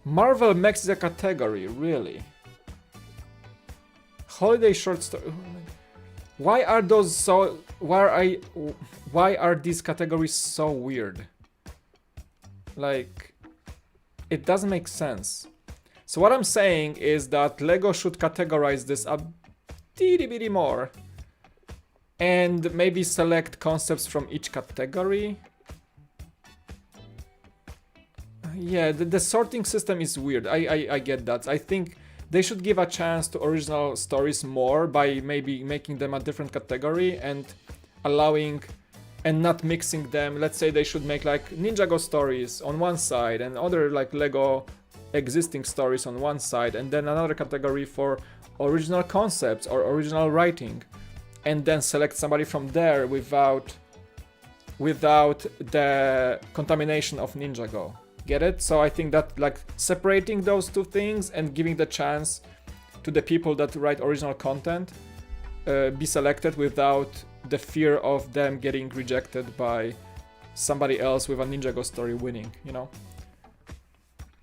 Marvel Max is a category, really? Holiday short story. Why are those so? Why are these categories so weird? Like, it doesn't make sense. So what I'm saying is that Lego should categorize this a teeny bitty more, and maybe select concepts from each category. Yeah, the sorting system is weird. I get that. I think they should give a chance to original stories more by maybe making them a different category and allowing and not mixing them. Let's say they should make like Ninjago stories on one side and other like Lego existing stories on one side, and then another category for original concepts or original writing, and then select somebody from there without the contamination of Ninjago. Get it? So I think that like separating those two things and giving the chance to the people that write original content be selected without the fear of them getting rejected by somebody else with a Ninjago story winning, you know?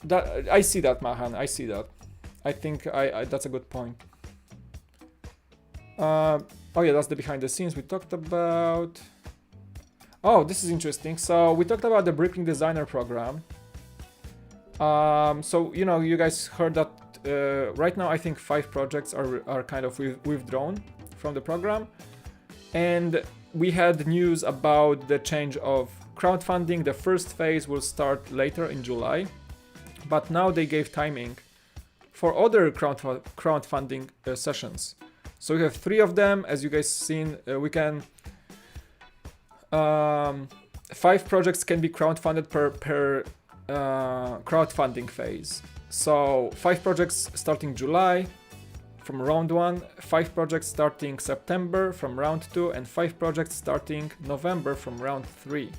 That I see that, Mahan. I see that. I think that's a good point. Oh yeah, that's the behind the scenes we talked about. Oh, this is interesting. So we talked about the BrickLink designer program. So you know, you guys heard that right now I think 5 projects are kind of withdrawn from the program, and we had news about the change of crowdfunding. The first phase will start later in July, but now they gave timing for other crowdfunding sessions. So we have 3 of them, as you guys seen. We can 5 projects can be crowdfunded per crowdfunding phase. So 5 projects starting July from round 1, 5 projects starting September from round 2, and 5 projects starting November from round 3.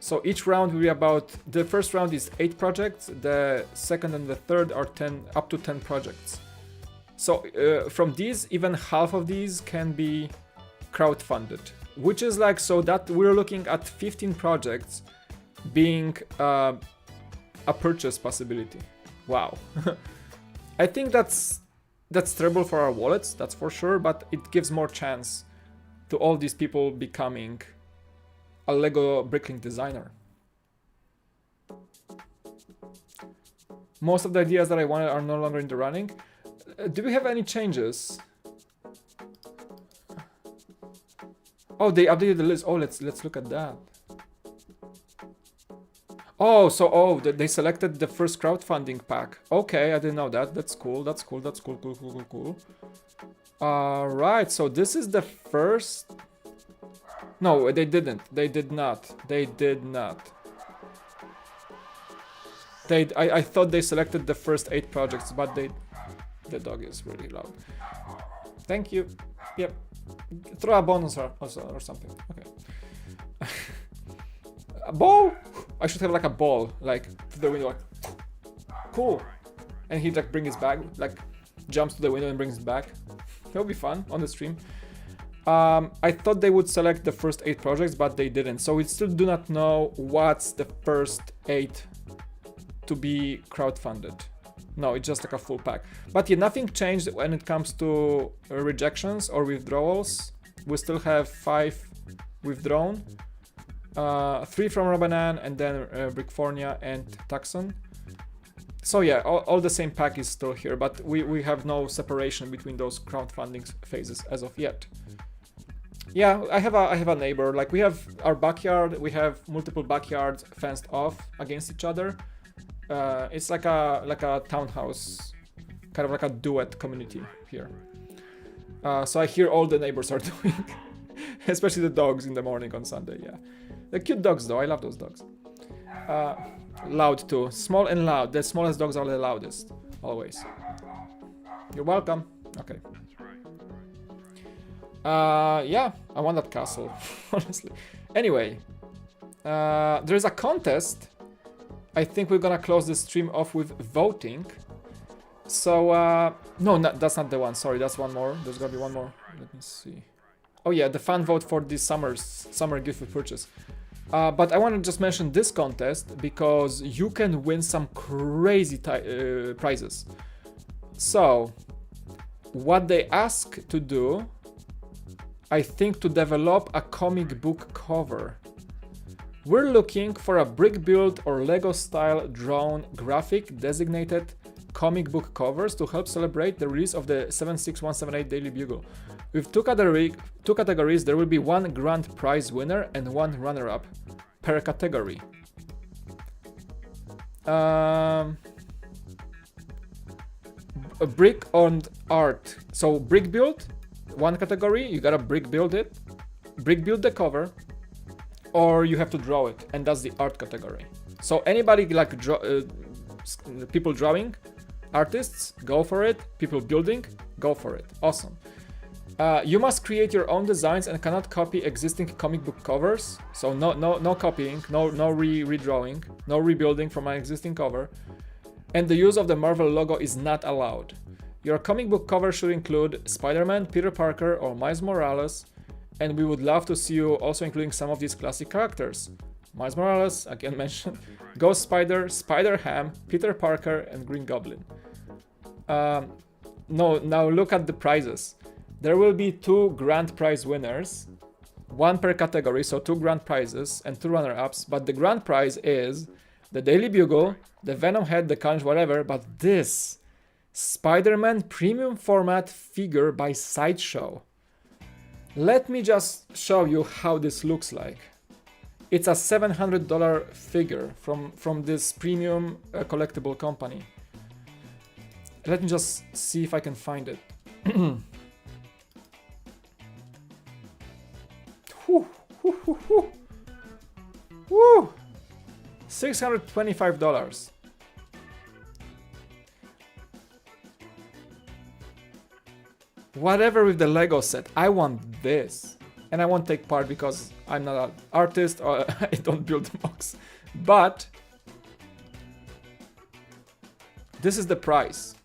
So each round will be about, the first round is 8 projects, the second and the third are up to 10 projects. So from these, even half of these can be crowdfunded, which is like, so that we're looking at 15 projects being a purchase possibility. Wow. I think that's terrible for our wallets, that's for sure, but it gives more chance to all these people becoming a Lego BrickLink designer. Most of the ideas that I wanted are no longer in the running. Do we have any changes? Oh, they updated the list. Oh, let's look at that. Oh, so they selected the first crowdfunding pack. Okay, I didn't know that. That's cool. That's cool. That's cool. Cool. All right. So this is the first. No, they didn't. They did not. They did not. I thought they selected the first 8 projects, but they. The dog is really loud. Thank you. Yep. Throw a bonus or something. Okay. A ball. I should have like a ball, like to the window. Like, cool. And he like brings his bag, like jumps to the window and brings it back. That'll be fun on the stream. I thought they would select the first 8 projects, but they didn't. So we still do not know what's the first 8 to be crowdfunded. No, it's just like a full pack. But yeah, nothing changed when it comes to rejections or withdrawals. We still have 5 withdrawn. 3 from Robanan, and then Brickfornia and Taxon. So yeah, all the same pack is still here, but we have no separation between those crowdfunding phases as of yet. Yeah, I have a neighbor. Like, we have our backyard. We have multiple backyards fenced off against each other. It's like a townhouse, kind of like a duet community here. So I hear all the neighbors are doing, especially the dogs in the morning on Sunday. Yeah, they're cute dogs though. I love those dogs. Loud too, small and loud. The smallest dogs are the loudest, always. You're welcome. Okay. Yeah, I want that castle, honestly. Anyway, there's a contest. I think we're gonna close the stream off with voting. So, no, that's not the one. Sorry, that's one more. There's gonna be one more. Let me see. Oh yeah, the fan vote for this summer gift with purchase. But I want to just mention this contest because you can win some crazy prizes. So, what they ask to do, I think, to develop a comic book cover. We're looking for a brick build or Lego style drawn graphic designated comic book covers to help celebrate the release of the 76178 Daily Bugle. With two categories, there will be one grand prize winner and one runner-up per category. A brick on art. So brick build, one category, you gotta brick build the cover, or you have to draw it, and that's the art category. So anybody like people drawing, artists, go for it. People building, go for it. Awesome. You must create your own designs and cannot copy existing comic book covers. So no copying, no redrawing, no rebuilding from an existing cover. And the use of the Marvel logo is not allowed. Your comic book cover should include Spider-Man, Peter Parker, or Miles Morales, and we would love to see you also including some of these classic characters. Miles Morales, again mentioned, Ghost Spider, Spider-Ham, Peter Parker, and Green Goblin. Now look at the prizes. There will be 2 grand prize winners, 1 per category, so 2 grand prizes and 2 runner-ups, but the grand prize is the Daily Bugle, the Venom head, the Conch, whatever, but this Spider-Man premium format figure by Sideshow. Let me just show you how this looks like. It's a $700 figure from this premium collectible company. Let me just see if I can find it. Woo! $625. Whatever with the Lego set, I want this. And I won't take part because I'm not an artist or I don't build mocks. But this is the prize.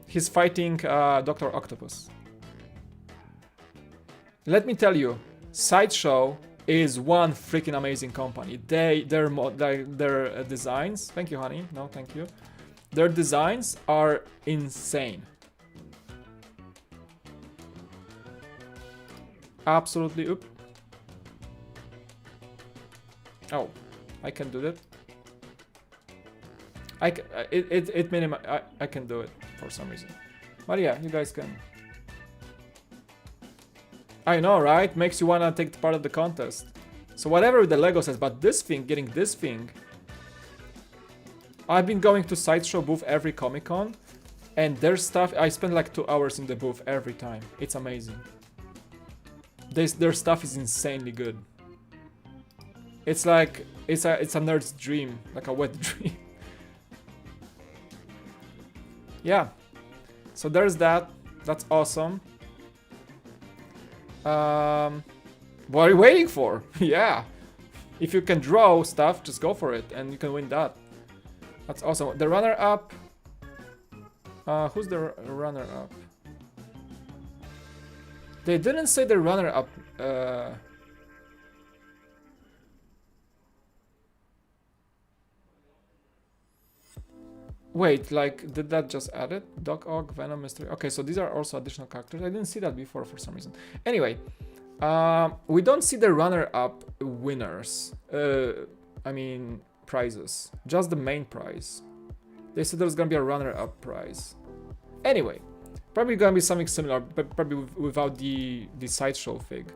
He's fighting Dr. Octopus. Let me tell you, Sideshow is one freaking amazing company. Their designs, thank you honey, no thank you. Their designs are insane. Absolutely. Oop. Oh, I can do that. I can do it for some reason. But yeah, you guys can. I know, right? Makes you wanna take part of the contest. So whatever the Lego says, but this thing, getting this thing. I've been going to Sideshow booth every Comic-Con, and their stuff, I spend like 2 hours in the booth every time. It's amazing. Their stuff is insanely good. It's like, it's a nerd's dream, like a wet dream. Yeah, so there's that. That's awesome. What are you waiting for? Yeah, if you can draw stuff, just go for it, and you can win that. That's awesome. The runner-up. Who's the runner-up? They didn't say the runner-up. Wait, like, did that just add it? Doc Ock, Venom, Mystery. Okay, so these are also additional characters. I didn't see that before for some reason. Anyway, we don't see the runner-up winners. I mean, prizes. Just the main prize. They said there's gonna be a runner-up prize. Anyway, Probably gonna be something similar, but probably without the sideshow fig.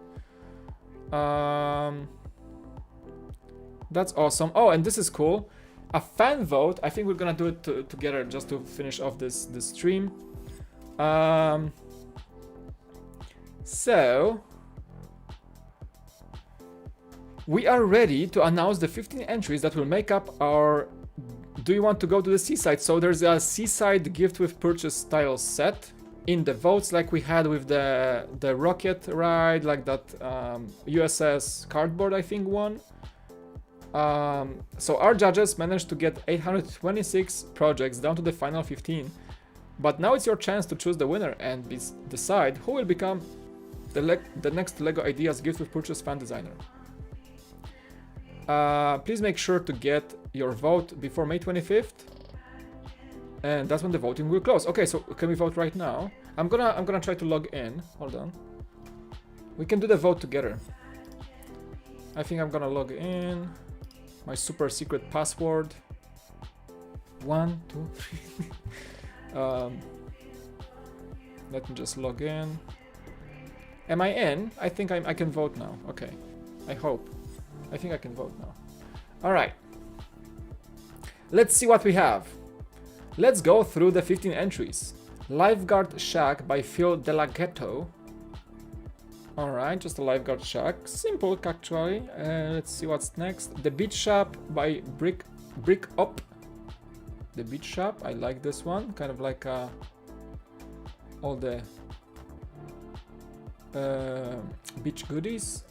That's awesome. Oh, and this is cool. A fan vote. I think we're gonna do it together just to finish off this stream. So we are ready to announce the 15 entries that will make up our Do You Want to Go to the Seaside? So there's a Seaside gift with purchase style set in the votes like we had with the rocket ride, like that USS cardboard I think won. So our judges managed to get 826 projects down to the final 15. But now it's your chance to choose the winner and decide who will become the next LEGO Ideas gift with purchase fan designer. Please make sure to get your vote before May 25th, and that's when the voting will close. Okay, so can we vote right now? I'm gonna try to log in. Hold on. We can do the vote together. I think I'm gonna log in. My super secret password. 1, 2, 3. Let me just log in. Am I in? I think I can vote now. Okay. I hope. I think I can vote now. Alright. Let's see what we have. Let's go through the 15 entries. Lifeguard Shack by Phil Delaghetto. Alright, just a lifeguard shack. Simple, actually. Let's see what's next. The Beach Shop by BrickLink. The Beach Shop. I like this one. Kind of like all the beach goodies.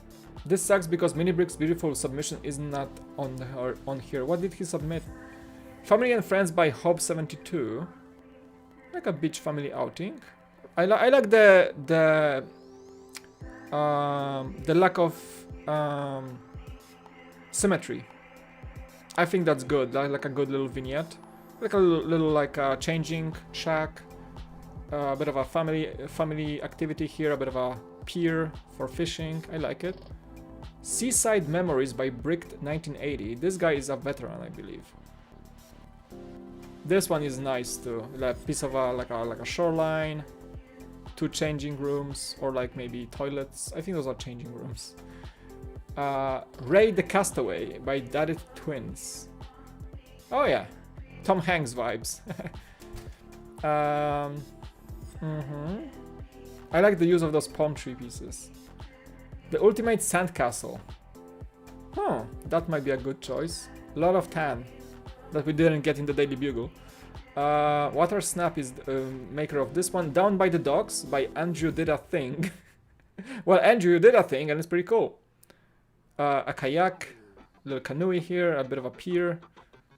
This sucks because Minibrick's beautiful submission is not on here. What did he submit? Family and Friends by Hob72. Like a beach family outing. I like the lack of symmetry. I think that's good. Like a good little vignette. Like a little like changing shack. A bit of a family activity here. A bit of a pier for fishing. I like it. Seaside Memories by Bricked 1980. This guy is a veteran, I believe. This one is nice too. Like piece of like a shoreline, 2 changing rooms, or like maybe toilets. I think those are changing rooms. Ray the Castaway by Daddy Twins. Oh yeah, Tom Hanks vibes. I like the use of those palm tree pieces. The Ultimate Sandcastle. Huh, that might be a good choice. A lot of tan that we didn't get in the Daily Bugle. Water Snap is the maker of this one. Down by the Docks by Andrew Did a Thing. Well, Andrew, you did a thing and it's pretty cool. A kayak, little canoe here, a bit of a pier.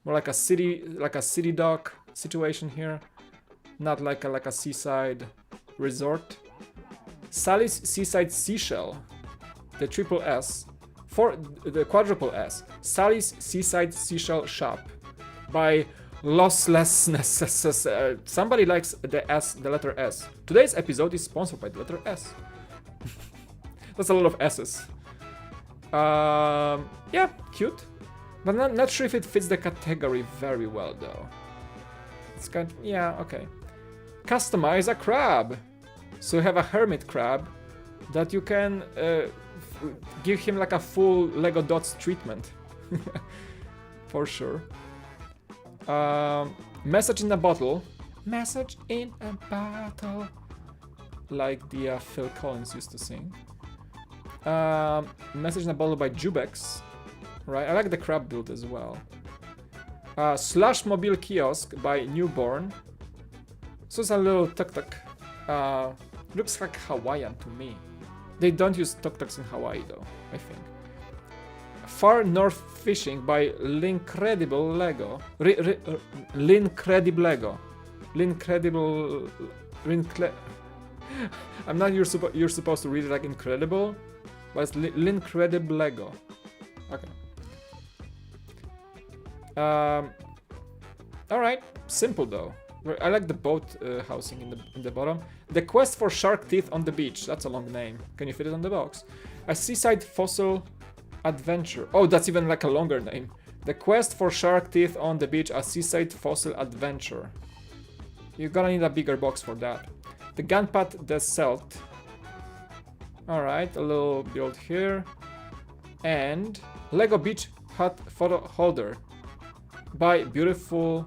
More like a city dock situation here. Not like a seaside resort. Sally's Seaside Seashell. The triple S. For the quadruple S. Sally's Seaside Seashell Shop by Losslessness. Somebody likes the S, the letter S. Today's episode is sponsored by the letter S. That's a lot of S's. Yeah, cute. But not sure if it fits the category very well though. It's kind of, yeah, okay. Customize a crab. So you have a hermit crab that you can give him like a full Lego Dots treatment. For sure. Message in a Bottle. Message in a Bottle. Like the Phil Collins used to sing. Message in a Bottle by Jubex. Right, I like the crab build as well. Slash Mobile Kiosk by Newborn. So it's a little tuk-tuk. Looks like Hawaiian to me. They don't use tuk-tuks in Hawaii though, I think. Far North Fishing by Lincredible Lego. Lincredible Lego. I'm not you're supposed to read it like incredible, but it's Lincredible Lego. Okay. Alright, simple though. I like the boat housing in the bottom. The Quest for Shark Teeth on the Beach. That's a long name. Can you fit it on the box? A Seaside Fossil Adventure. Oh, that's even like a longer name. The Quest for Shark Teeth on the Beach. A Seaside Fossil Adventure. You're gonna need a bigger box for that. The gunpad, the celt. Alright, a little build here. And Lego Beach Hut photo holder by Beautiful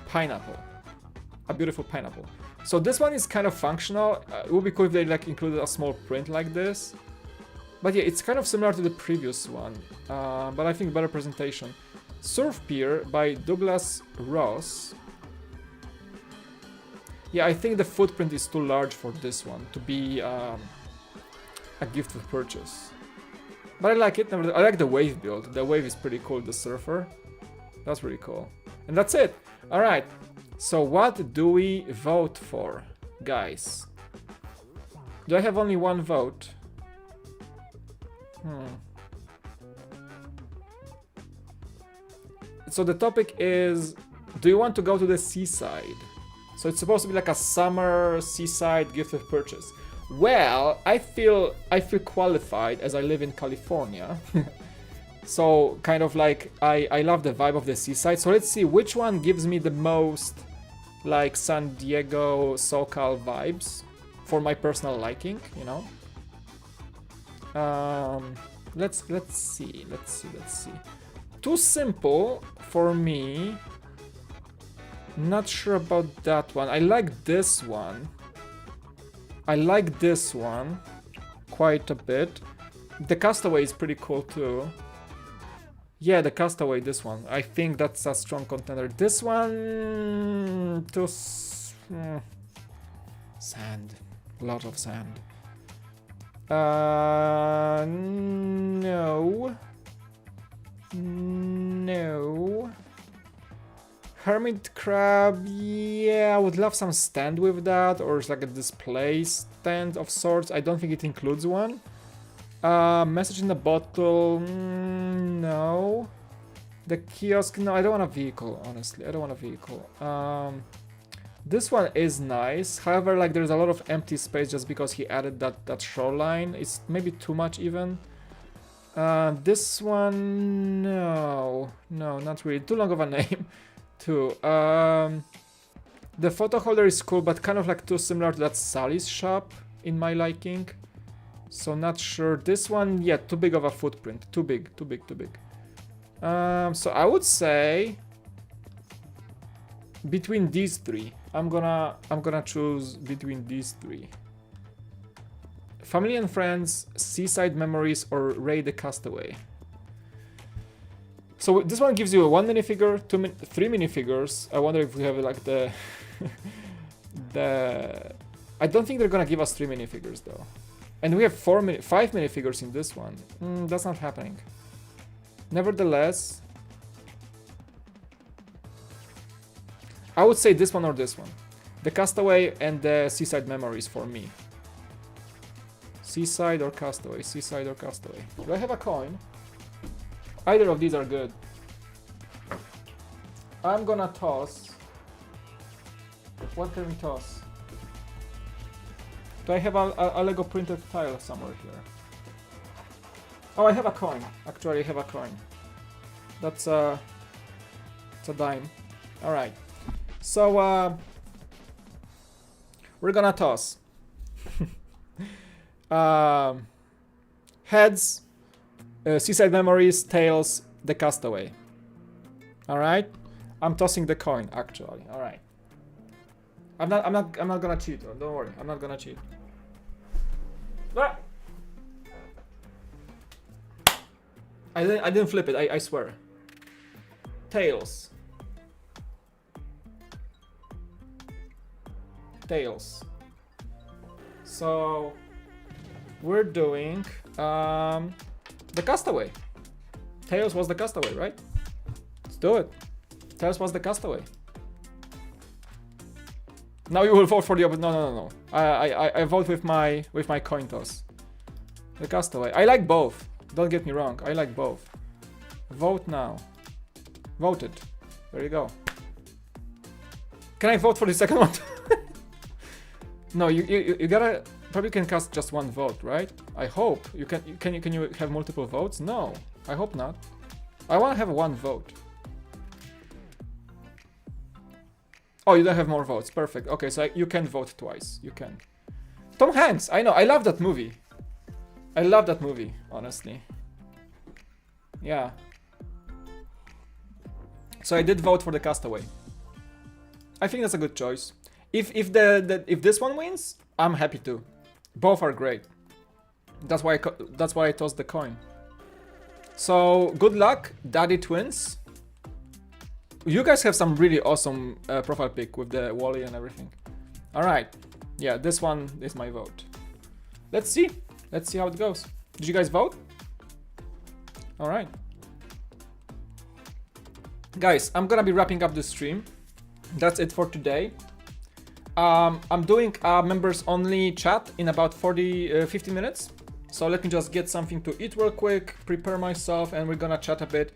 Pineapple. A beautiful pineapple. So this one is kind of functional. It would be cool if they like included a small print like this. But yeah, it's kind of similar to the previous one. But I think better presentation. Surf Pier by Douglas Ross. Yeah, I think the footprint is too large for this one to be a gift with purchase. But I like it. I like the wave build. The wave is pretty cool, the surfer. That's really cool. And that's it. Alright. So what do we vote for, guys? Do I have only one vote? So the topic is, do you want to go to the seaside? So it's supposed to be like a summer seaside gift of purchase. Well, I feel qualified as I live in California. So kind of like I love the vibe of the seaside. So let's see which one gives me the most like San Diego SoCal vibes for my personal liking, you know. Let's see. Too simple for me. Not sure about that one. I like this one. I like this one quite a bit. The Castaway is pretty cool too. Yeah, the Castaway, this one. I think that's a strong contender. This one... sand. A lot of sand. No. No. Hermit crab, yeah, I would love some stand with that, or it's like a display stand of sorts. I don't think it includes one. Message in the bottle, no. The kiosk, no, I don't want a vehicle, honestly. I don't want a vehicle. This one is nice. However, like there's a lot of empty space just because he added that shoreline. It's maybe too much even. This one, no, not really. Too long of a name. Too. The photo holder is cool, but kind of like too similar to that Sally's shop in my liking. So not sure. This one, yeah, too big of a footprint. Too big. So I would say between these three. I'm gonna choose between these three. Family and Friends, Seaside Memories, or Ray the Castaway. So this one gives you one minifigure, three minifigures. I wonder if we have like the I don't think they're gonna give us 3 minifigures though. And we have 5 minifigures in this one. That's not happening. Nevertheless, I would say this one or this one. The Castaway and the Seaside Memories for me. Seaside or Castaway, Seaside or Castaway. Do I have a coin? Either of these are good. I'm gonna toss. What can we toss? Do I have a Lego printed tile somewhere here? Oh, I have a coin. Actually, I have a coin. It's a dime. All right. So we're gonna toss. Heads. Seaside Memories, tails, the Castaway. Alright? I'm tossing the coin, actually. Alright. I'm not gonna cheat, don't worry, I'm not gonna cheat. Ah! I didn't flip it, I swear. Tails. Tails. So we're doing the Castaway. Tails was the Castaway, right? Let's do it. Tails was the Castaway. Now you will vote for the opposite. No. I vote with my coin toss. The Castaway. I like both. Don't get me wrong. I like both. Vote now. Voted. There you go. Can I vote for the second one? No, you gotta. Probably can cast just one vote, right? I hope. Can you have multiple votes? No, I hope not. I want to have one vote. Oh, you don't have more votes. Perfect. Okay, so you can vote twice. You can. Tom Hanks. I know. I love that movie. I love that movie, honestly. Yeah. So I did vote for The Castaway. I think that's a good choice. If this one wins, I'm happy too. Both are great. That's why I tossed the coin. So good luck, Daddy Twins. You guys have some really awesome profile pic with the Wally and everything. All right, yeah, this one is my vote. Let's see how it goes. Did you guys vote? All right, guys, I'm gonna be wrapping up the stream. That's it for today. I'm doing a members only chat in about 50 minutes. So let me just get something to eat real quick, prepare myself, and we're gonna chat a bit.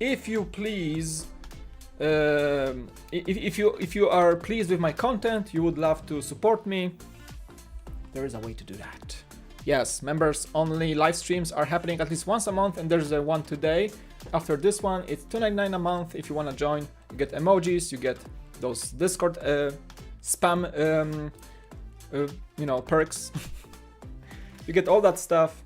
If you please, if you are pleased with my content, you would love to support me, there is a way to do that. Yes, members only live streams are happening at least once a month, and there's a one today. After this one, it's $2.99 a month. If you wanna join, you get emojis, you get those Discord spam, you know, perks. You get all that stuff,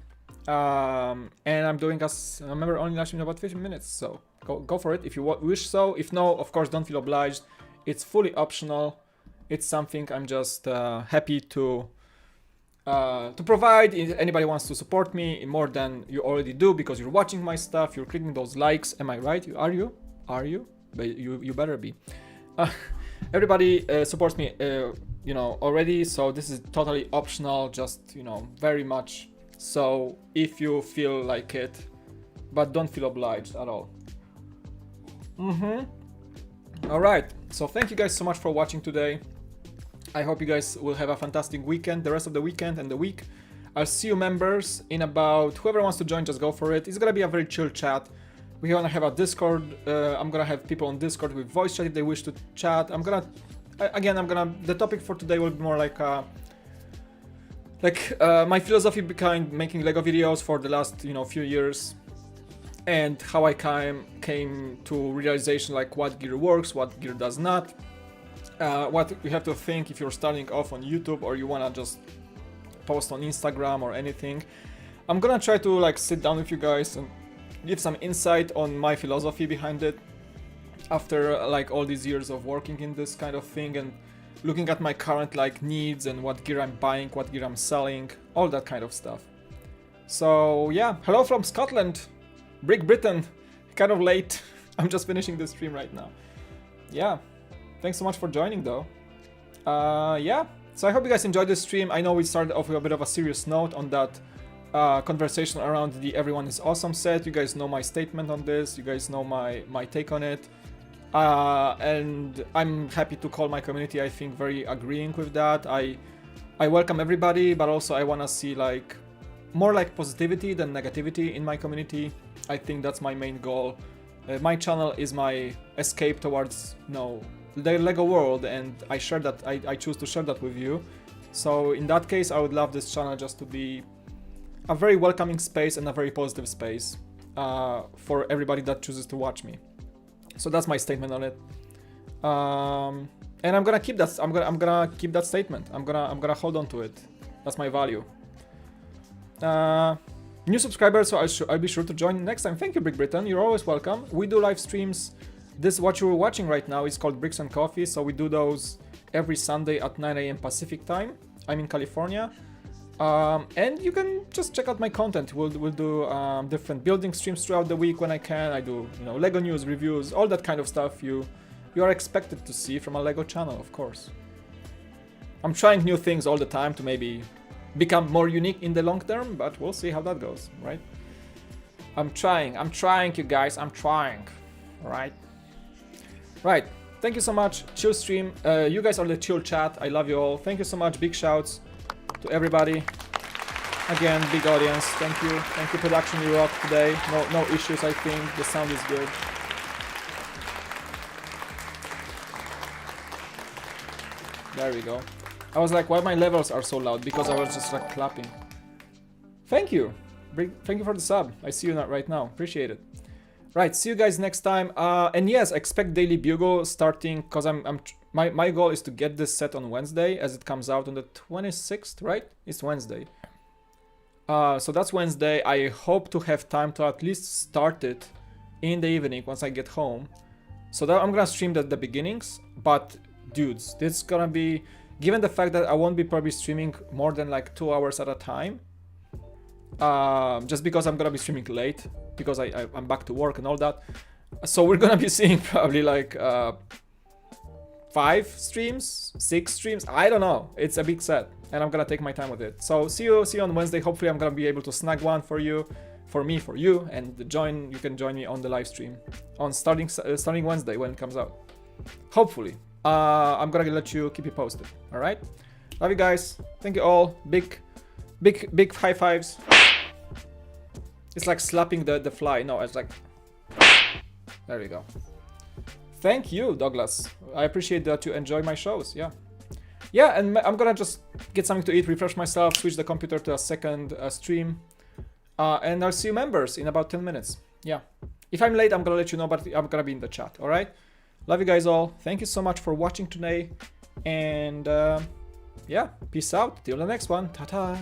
and I'm doing a member only live stream in about 15 minutes, so go for it if you wish so. If no, of course, don't feel obliged. It's fully optional. It's something I'm just happy to provide. If anybody wants to support me more than you already do because you're watching my stuff, you're clicking those likes. Am I right? Are you? But you better be. Everybody supports me, you know, already, so this is totally optional, just, you know, very much so if you feel like it, but don't feel obliged at all. All right, so thank you guys so much for watching today. I hope you guys will have a fantastic weekend, the rest of the weekend and the week. I'll see you members in about, whoever wants to join, just go for it. It's gonna be a very chill chat. We're gonna have a Discord. I'm gonna have people on Discord with voice chat if they wish to chat. The topic for today will be more like my philosophy behind making Lego videos for the last, you know, few years, and how I came to realization, like what gear works, what gear does not, what you have to think if you're starting off on YouTube or you wanna just post on Instagram or anything. I'm gonna try to like sit down with you guys and give some insight on my philosophy behind it after like all these years of working in this kind of thing and looking at my current like needs and what gear I'm buying, what gear I'm selling, all that kind of stuff. So yeah, hello from Scotland, Brick Britain, kind of late. I'm just finishing the stream right now. Yeah, thanks so much for joining though. Yeah, so I hope you guys enjoyed this stream. I know we started off with a bit of a serious note on that conversation around the everyone is awesome set. You guys know my statement on this, you guys know my take on it, and I'm happy to call my community, I think, very agreeing with that. I welcome everybody, but also I want to see like more like positivity than negativity in my community. I think that's my main goal. My channel is my escape towards, you know, the Lego world, and I share that. I choose to share that with you. So in that case, I would love this channel just to be a very welcoming space and a very positive space for everybody that chooses to watch me. So that's my statement on it, and I'm gonna keep that. I'm gonna keep that statement. I'm gonna hold on to it. That's my value. New subscribers, so I'll be sure to join next time. Thank you, Brick Britain. You're always welcome. We do live streams. This what you're watching right now is called Bricks and Coffee. So we do those every Sunday at 9 AM Pacific time. I'm in California. And you can just check out my content. We'll do different building streams throughout the week when I can. I do, you know, Lego news, reviews, all that kind of stuff you are expected to see from a Lego channel, of course. I'm trying new things all the time to maybe become more unique in the long term, but we'll see how that goes, right? I'm trying, you guys, I'm trying, right? Right, thank you so much, chill stream. You guys are the chill chat, I love you all. Thank you so much, big shouts to everybody. Again, big audience, thank you production, you rock today. No issues, I think, the sound is good. There we go. I was like, why my levels are so loud? Because I was just like clapping. Thank you. Thank you for the sub. I see you right now. Appreciate it. Right, see you guys next time. And yes, expect Daily Bugle starting, because my goal is to get this set on Wednesday, as it comes out on the 26th, right? It's Wednesday. So that's Wednesday. I hope to have time to at least start it in the evening once I get home. So that I'm gonna stream the beginnings. But dudes, this is gonna be, given the fact that I won't be probably streaming more than like 2 hours at a time, just because I'm gonna be streaming late, because I'm back to work and all that. So we're gonna be seeing probably like 5 streams, 6 streams, I don't know. It's a big set, and I'm gonna take my time with it. So see you on Wednesday. Hopefully I'm gonna be able to snag one for you, for you, and you can join me on the live stream on starting Wednesday when it comes out. Hopefully. I'm gonna let you keep you posted. All right. Love you guys. Thank you all. Big high fives. It's like slapping the fly. No, it's like, there we go. Thank you, Douglas. I appreciate that you enjoy my shows. Yeah, and I'm gonna just get something to eat, refresh myself, switch the computer to a second stream, and I'll see you members in about 10 minutes. Yeah, if I'm late, I'm gonna let you know, but I'm gonna be in the chat. All right. Love you guys all. Thank you so much for watching today, and yeah, peace out till the next one. Ta-ta.